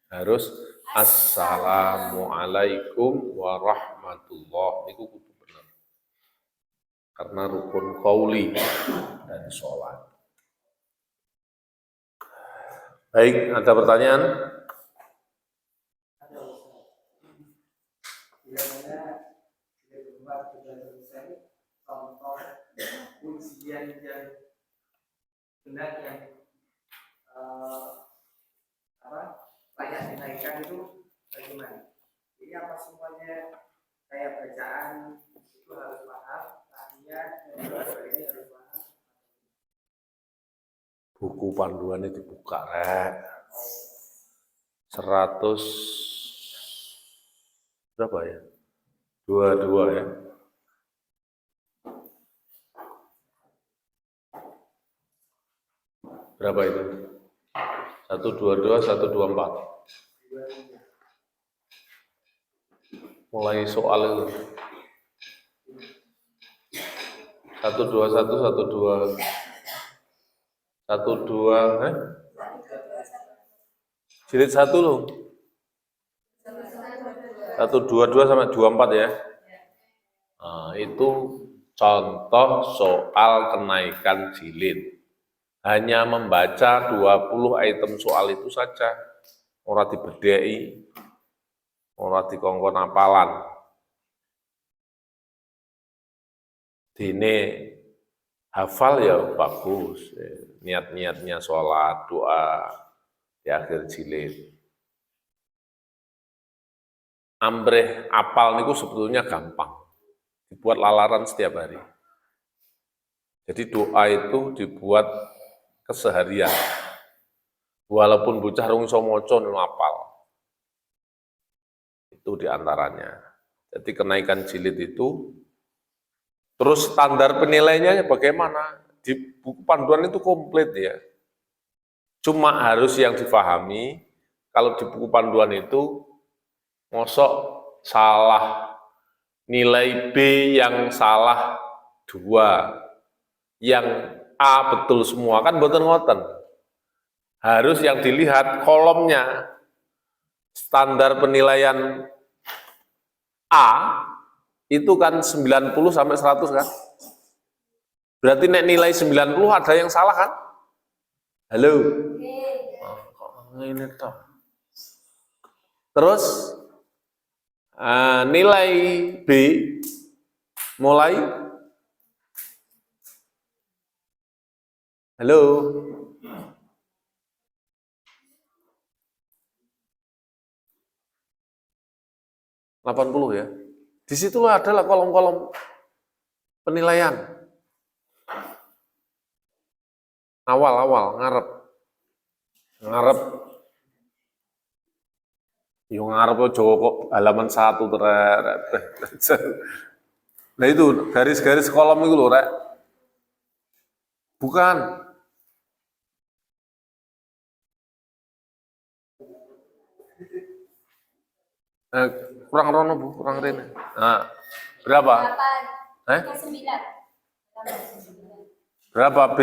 Harus assalamualaikum warahmatullahi niku kudu bener. Karena rukun qauli dari sholat. Baik, ada pertanyaan? Contoh ujian yang benar yang layak dinaikkan itu bagaimana? Jadi apa semuanya kayak bacaan itu harus paham, tahiyat dan ini harus paham. Buku panduannya dibuka, Rek. 100 berapa ya? 22 ya. Berapa itu? 122, 124. Mulai soal itu. 121, 12, 12, Jilid 1 loh. 122 sampai 24 ya. Nah, itu contoh soal kenaikan jilid. Hanya membaca 20 item soal itu saja. Ora dibedheki, ora dikongkon apalan. Dene hafal ya bagus. Niat-niatnya sholat, doa di akhir jilid. Ambreh apal niku sebetulnya gampang. Dibuat lalaran setiap hari. Jadi doa itu dibuat keseharian. Walaupun bocah rung iso maca apal. Itu diantaranya. Jadi kenaikan jilid itu, terus standar penilaiannya bagaimana? Di buku panduan itu komplit ya. Cuma harus yang difahami, kalau di buku panduan itu, mosok salah nilai B yang salah 2, yang A betul semua, kan boten-boten. Harus yang dilihat kolomnya, standar penilaian A, itu kan 90 sampai 100 kan? Berarti nek nilai 90 ada yang salah kan? Halo? Oh, kok ini toh. Terus, nilai B mulai, halo? $80 ya. Di situlah adalah kolom-kolom penilaian. Awal-awal, ngarep. Yo ngarep kok halaman 1 Nah itu garis-garis kolom itu loh, Rek. Bukan. Kurang rono Bu, kurang rene. Nah, berapa? 9. Berapa B?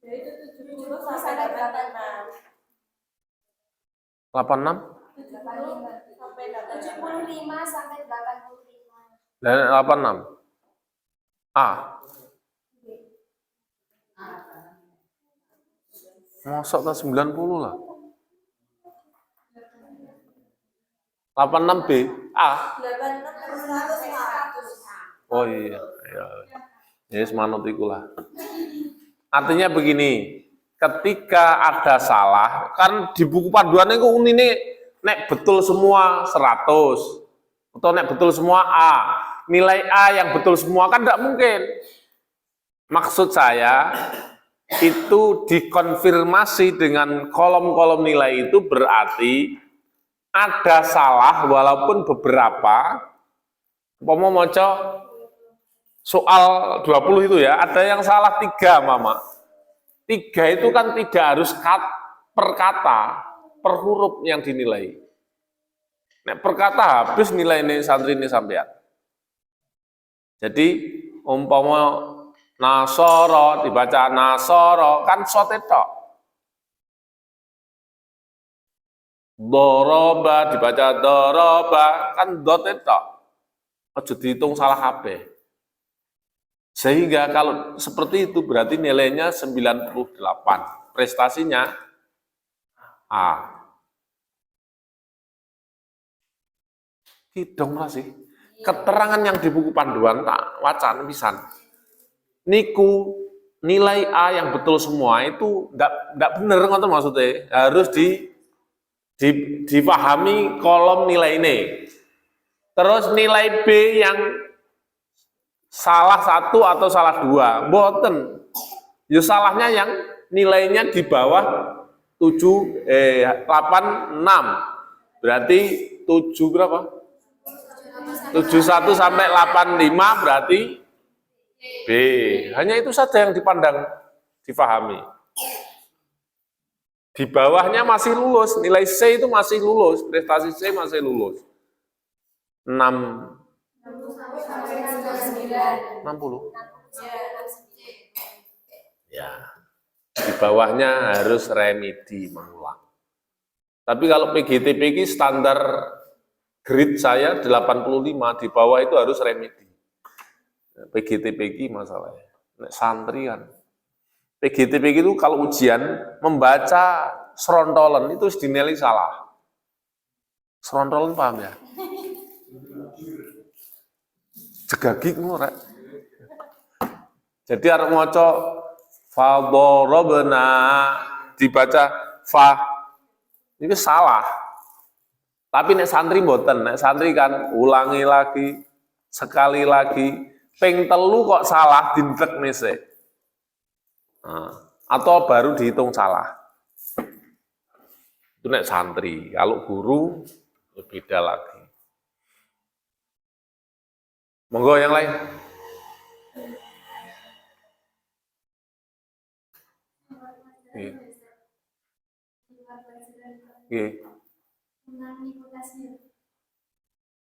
Itu 70 sampai 86. 86? 75 sampai 85. Dan 86? A? Masuk ke 90 lah. 86 B? A? 86 Oh iya. Ya, semanut ikulah. Artinya begini, ketika ada salah, kan di buku panduan itu unine nek betul semua 100, atau nek betul semua A, nilai A yang betul semua kan tidak mungkin. Maksud saya, itu dikonfirmasi dengan kolom-kolom nilai itu berarti ada salah walaupun beberapa, umpama maca soal 20 itu ya, ada yang salah 3, Mama. 3 itu kan tidak harus per kata, per huruf yang dinilai. Nah, per kata habis nilai ini santri ini sampean. Jadi umpama nasoro dibaca nasoro kan sote tok. Doroba dibaca doroba kan dote tok. Aja dihitung salah kabeh. Sehingga kalau seperti itu berarti nilainya 98. Prestasinya A. Hidung lah sih. Keterangan yang di buku panduan tak wacana pisan. Niku nilai A yang betul semua itu enggak bener ngoten maksudnya. Harus dipahami kolom nilai ini. Terus nilai B yang salah 1 atau salah 2, mboten. Ya salahnya yang nilainya di bawah 86. Berarti 7 berapa? 71 sampai 85 berarti B. Hanya itu saja yang dipandang, difahami. Di bawahnya masih lulus, nilai C itu masih lulus, prestasi C masih lulus. 60. Ya. Di bawahnya harus remedi mengulang. Tapi kalau PGTP standar grade saya 85, di bawah itu harus remedi. PGTP masalahnya. Nek santri kan. PGTP itu kalau ujian membaca serontolan itu dinilai salah. Serontolan paham ya? Jegagik ngono rek. Jadi arep maca fadharabna dibaca fa itu salah. Tapi nek santri mboten, nek santri kan ulangi lagi, sekali lagi, ping telu kok salah dintek nese. Atau baru dihitung salah. Itu nek santri, kalau guru beda lagi. Monggo yang lain. Nggih.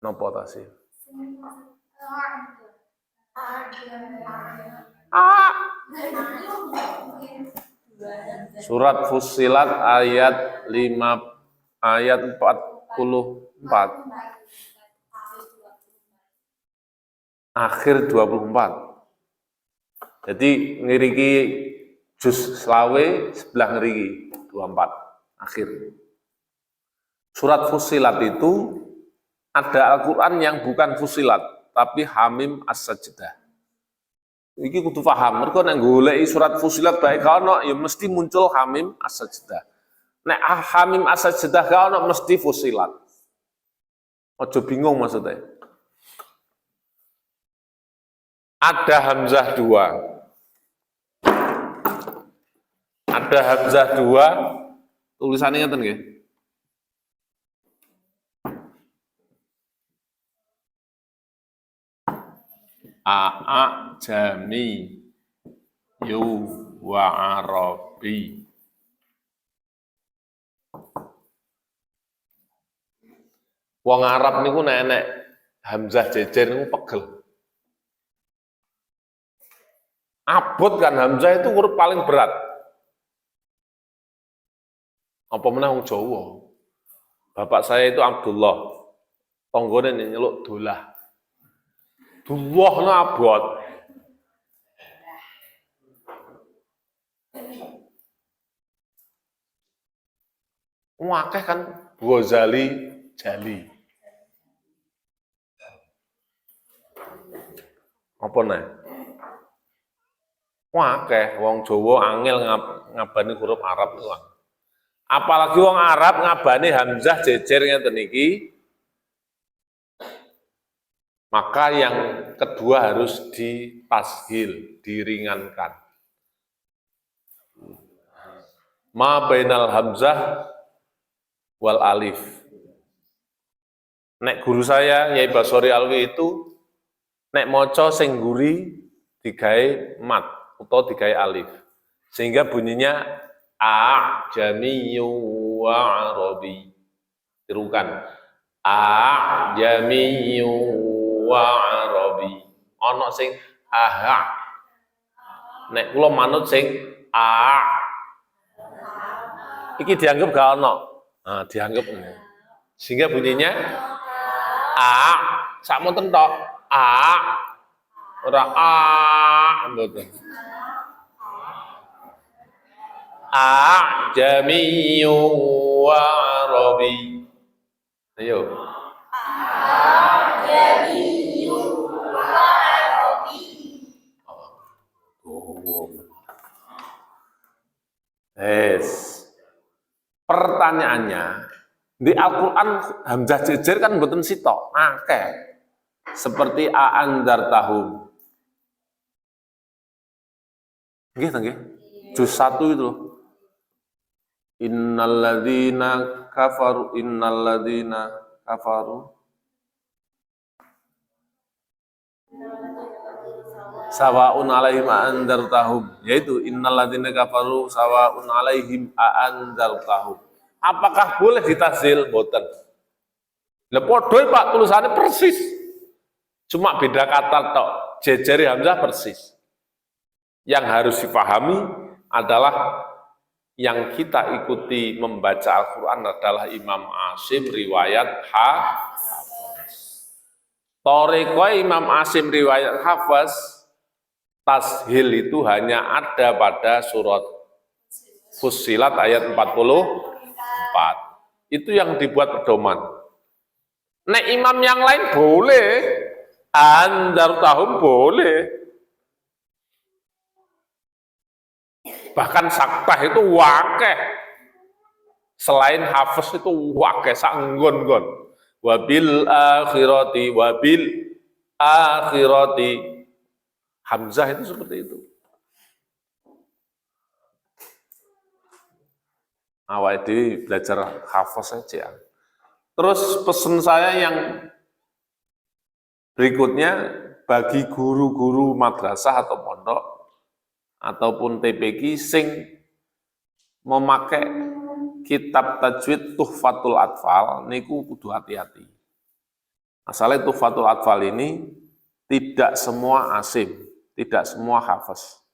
Napa tasih? Surat Fussilat ayat 44. Akhir 24. Jadi ngiriki juz selawe sebelah ngiriki 24 akhir. Surat Fussilat itu ada Al-Quran yang bukan Fussilat, tapi Hamim As-Sajdah. Iki kudu paham, mereka nek goleki surat Fussilat bae kana ya mesti muncul Hamim As-Sajdah. Nek Hamim As-Sajdah kana mesti Fussilat. Aja bingung maksudnya. Ada Hamzah 2. Ada Hamzah 2, tulisannya ngeten nggih. A'a jami yu wa arabi. Wong Arab niku nek hamzah jejer niku pegel. Abot kan hamzah itu huruf paling berat. Apa meneh wong Jawa. Bapak saya itu Abdullah. Tanggane nyeluk dolah. Dullah na abot. Wakeh kan Ghazali Jali. Apa nih? Wakeh wong Jawa angel ngabani huruf Arab itu. Apalagi wong Arab ngabani hamzah jejer ngeten iki. Maka yang kedua harus ditashil, diringankan. Ma bainal hamzah wal alif. Nek guru saya Yai Basori Alwi itu nek maca sing guri digawe mat atau digawe alif. Sehingga bunyinya a jamiyyu wa arabi. Tirukan. A jamiyyu wa arabi. Ana sing aha. Nek kula manut sing a. Iki dianggap gak ana. Nah, dianggap ini. Sehingga bunyinya a. Sakmonten tok. A. Ora a. Mboten. A jamiyyu wa arabi. Ayo. Pertanyaannya, di Al-Quran hamzah jejer kan mboten sitok, akeh. Seperti a'andar tahum. Nggih ta nggih? Juz 1 itu. Innalladzina kafaru sawaun alaihim a'andartahum, yaitu innalladzina kafaru sawaun alaihim a'andartahum. Apakah boleh ditazil? Boten. Lah padha Pak tulisannya persis. Cuma beda kata tok. Jejeri hamzah persis. Yang harus dipahami adalah yang kita ikuti membaca Al-Quran adalah Imam Asim riwayat Hafiz. Toriko Imam Asim riwayat Hafiz, tashil itu hanya ada pada surat Fussilat ayat 44. Itu yang dibuat pedoman. Nek imam yang lain boleh, andar tahun boleh. Bahkan saktah itu wakeh. Selain hafiz itu wakeh, sanggon-gon. Wabil akhirati. Hamzah itu seperti itu. Awal itu belajar hafiz saja. Terus pesan saya yang berikutnya bagi guru-guru madrasah atau pondok ataupun TPQ sing memakai kitab tajwid Tuhfatul Atfal niku kudu hati-hati. Masalah Tuhfatul Atfal ini tidak semua asim, tidak semua hafiz.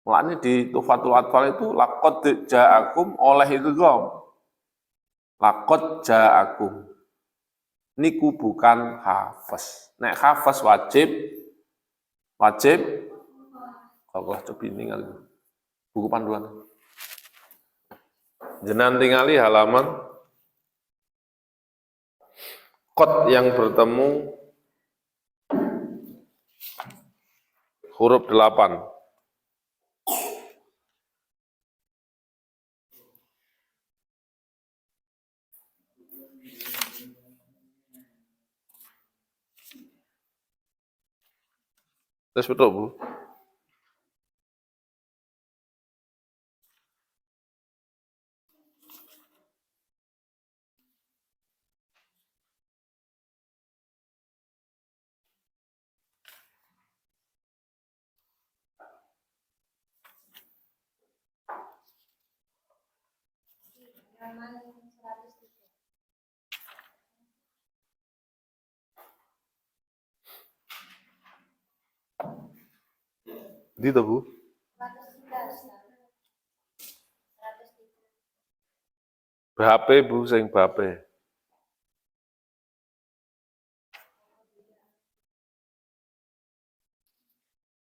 Mulanya di Tuhfatul Atfal itu laqad ja'akum oleh idgham. Laqad ja'akum. Niku bukan hafiz. Nek hafiz wajib kalau cobi ningali buku panduan. Jenengan tingali halaman qad yang bertemu huruf 8. Terus betul, Bu? Halaman 103. Di itu, Bu? 103. HP, Bu, sing HP.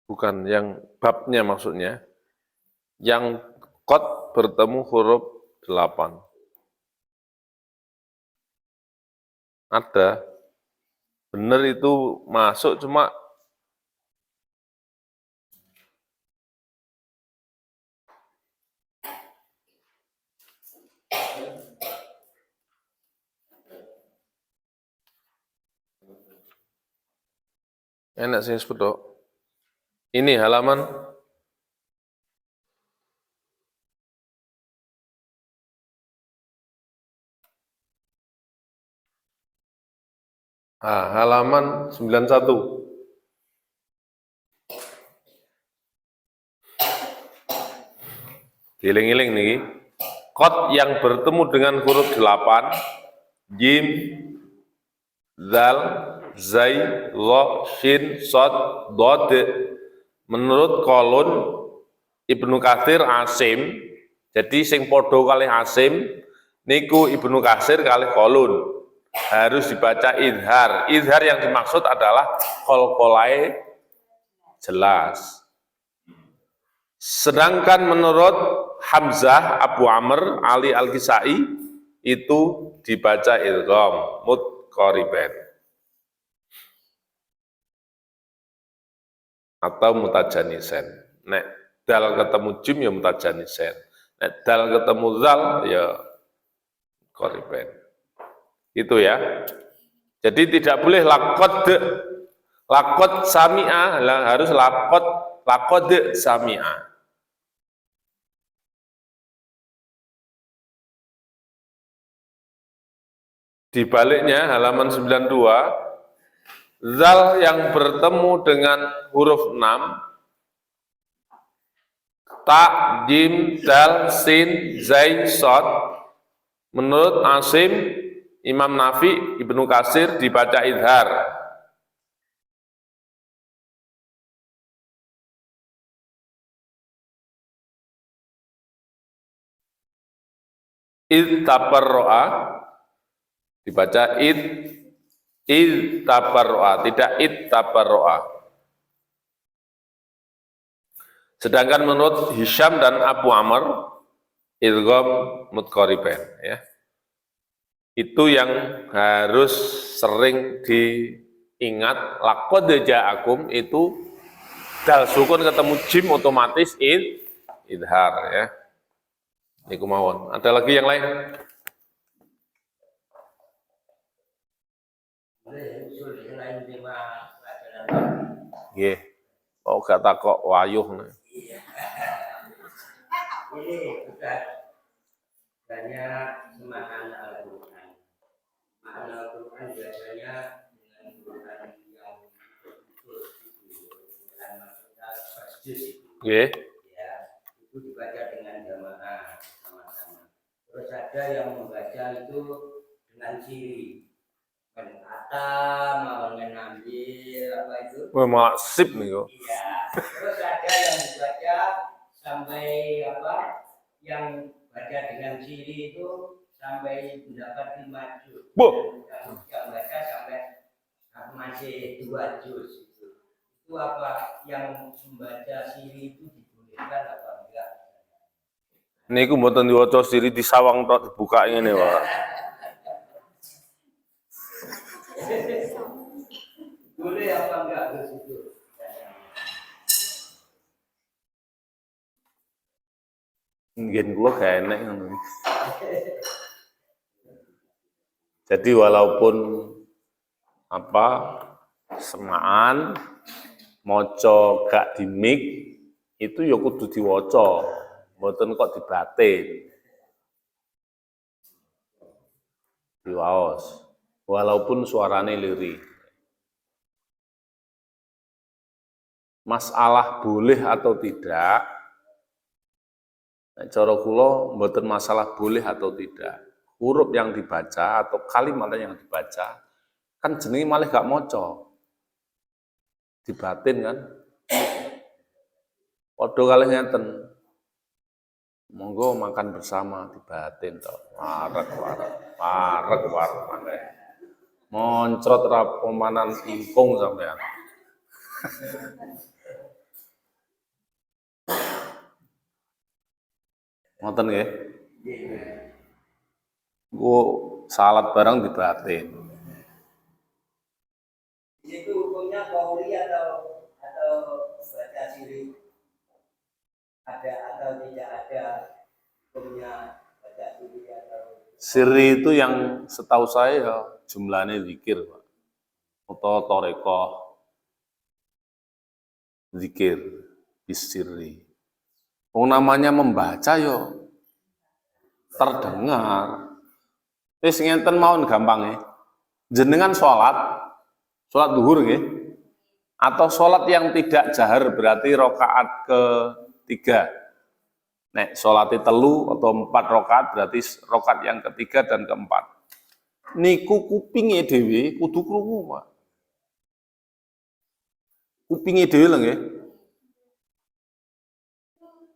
Bukan yang babnya maksudnya. Yang qad bertemu huruf 8. Ada. Benar itu masuk, cuma enak sih sepedok. Ini halaman halaman 91. Giling-giling nih. Qad yang bertemu dengan huruf 8, jim, zal, zai, ra, shin, shad, dod. Menurut Qalun Ibnu Katsir Asim, jadi sing podo kali Asim niku Ibnu Katsir kali Qalun. Harus dibaca idhar. Idhar yang dimaksud adalah qalqalae jelas. Sedangkan menurut Hamzah, Abu Amr, Ali Al-Kisai itu dibaca idgham mutqariban atau mutajanisen. Nek dal ketemu jim ya mutajanisen. Nek dal ketemu zal ya qariban. Itu ya. Jadi tidak boleh laqad sami'a, harus laqad sami'a. Di baliknya halaman 92, zal yang bertemu dengan huruf 6, ta, jim, dal, sin, zai, shad, menurut Asim, Imam Nafi, Ibnu Katsir dibaca idhar. id tabarro'a, dibaca id tabarro'a, tidak id tabarro'a. Sedangkan menurut Hisham dan Abu Amr, idgham mudgharibain, ya. Itu yang harus sering diingat. Laqad ja'akum itu dal sukun ketemu jim otomatis idhar, ya. Ini kumawon. Ada lagi yang lain? Nggih. Oh, gak takok wayuh. Ini bukan banyak semakna Al-Quran. Makna Al-Quran biasanya dengan Quran yang betul Quran maksudnya berjuz itu. Nggih. Ya, itu dibaca dengan jamaah sama-sama. Terus ada yang membaca itu dengan ciri kata mau mengambil apa itu? Wah, maksib nih kok. Iya. Terus ada yang dibaca sampai apa? Yang baca dengan ciri itu sampai mendapat 5 juz. Yang baca sampai masih 2 juz itu. Itu apa? Yang membaca ciri itu dibolehkan apa enggak? Niku mboten diwaca siri di sawang tok dibuka ngene, Pak. Boleh apa enggak Gus itu? Nggih kula gak enek ngono. Jadi walaupun apa semaan maca gak dimik itu ya kudu diwaca, mboten kok dibatin. Diwaos. Walaupun suarane lirih. Masalah boleh atau tidak, cara kula mboten masalah boleh atau tidak. Huruf yang dibaca atau kalimat yang dibaca kan jenenge malih gak maca. Dibatin kan. Padha kalih ngeten. Monggo makan bersama dibatin to. Parek maneh. Moncrot ra pemanan ingkung sampean. Ngoten nggih. Nggo salat barang dibatin. Itu hukumnya qauli atau baca siri? Ada atau tidak ada hukumnya baca siri atau Siri itu yang setahu saya jumlahnya zikir, Pak. Atau torekoh zikir bisiri. Namanya membaca yo terdengar. Wis ngenten mawon gampange. Jenengan sholat zuhur nggih. Atau sholat yang tidak jahar berarti rakaat ketiga. Nek sholati telu atau 4 rakaat berarti rakaat yang ketiga dan keempat. Niku kupinge dhewe kudu krungu, Pak. Kupinge dhewe lho nggih.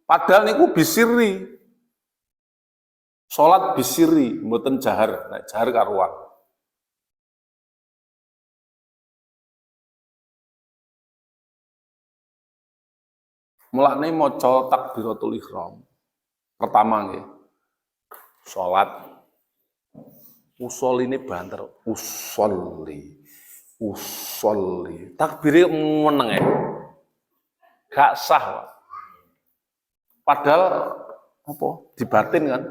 Padahal niku bisiri. Salat bisiri mboten jahar, nek jahar karuan. Mulane maca takbiratul ihram. Pertama nggih. Salat usoline banter, usolli. Takbire meneng ya. Gak sah, Pak. Padahal apa? Dibatin kan?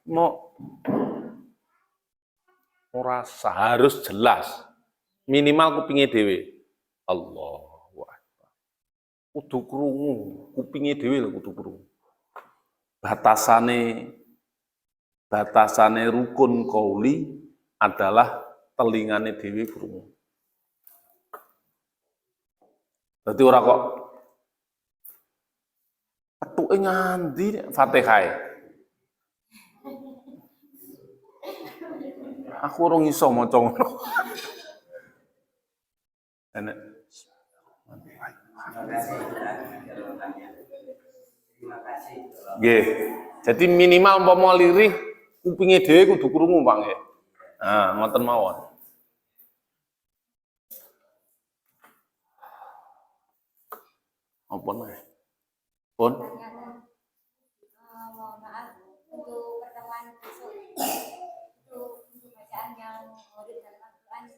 Mau ora harus jelas. Minimal kupinge dhewe. Allahu Akbar. Kudu krungu, kupinge dhewe lho kudu krungu. Batasane rukun qauli adalah telingane dhewe krungu. Dadi ora kok petuke nganti Fatihah. Aku ora iso maca ngono. Enek. Terima kasih. Nggih. Jadi minimal umpama lirih kupinge dhewe kudu krungu Pak nggih. Nah, ngoten mawon. Apa nih? Pun? Mohon maaf untuk pertemuan besok untuk bacaan yang murid dalam Al-Quran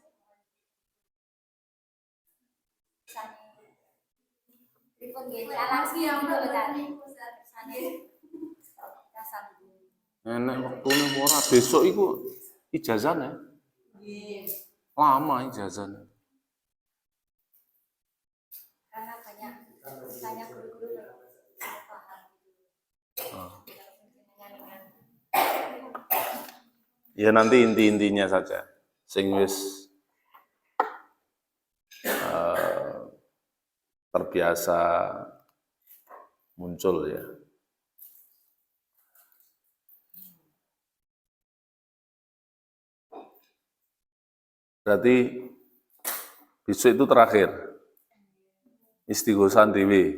Ripun gini alasi yang tadi Nenek waktune ora besok iku ijazahnya. Lama ijazahnya. karena banyak guru-guru yang paham. Ya nanti inti-intinya saja. Sing wis terbiasa muncul ya. Berarti besok itu terakhir. Istighosan dewi.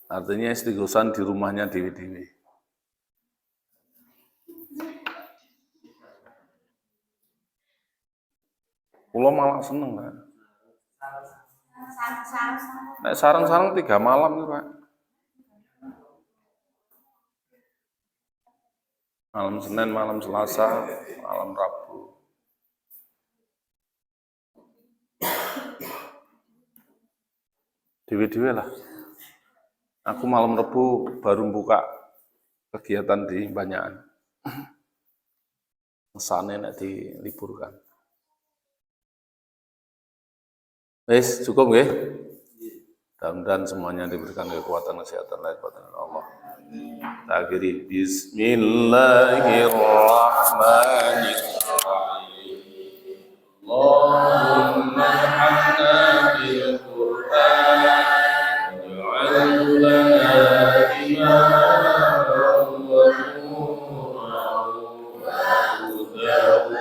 Artinya istighosan di rumahnya dewi-dewi. Kulo malah seneng kan. Nek sarang-sarang 3 malam nih Pak. Malam Senin, malam Selasa, malam Rabu. Dewe-dewe lah. Aku malam Rabu baru buka kegiatan di Banyakan. Mesane nek diliburkan. Wes cukup nggih? Mudah-mudahan semuanya diberikan kekuatan kesehatan lahir batin Allah. Kita akhiri Bismillahirrahmanirrahim. Allahumma hamna bil Qur'an waj'alhu lana imaman wa nuran wa hudan wa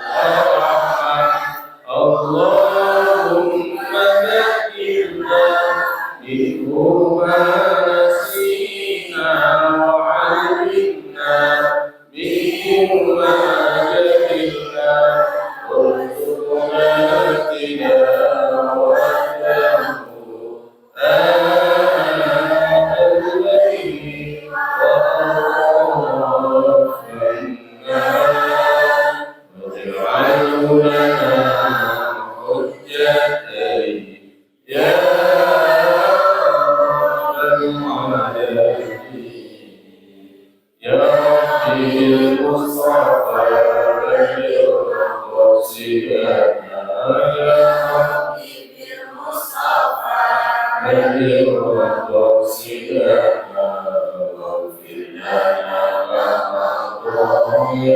rahmah. Allahumma dhakkirna minhu ma nasina wa 'allimna minhu ma jahilna warzuqna tilawatahu al-layli wa atrafan waj'alhu lana hujjatan ya يا ربي المصطفى بلغ قصيدنا يا ربي بالمصطفى بلغ قصيدنا واغفر لنا ما مضى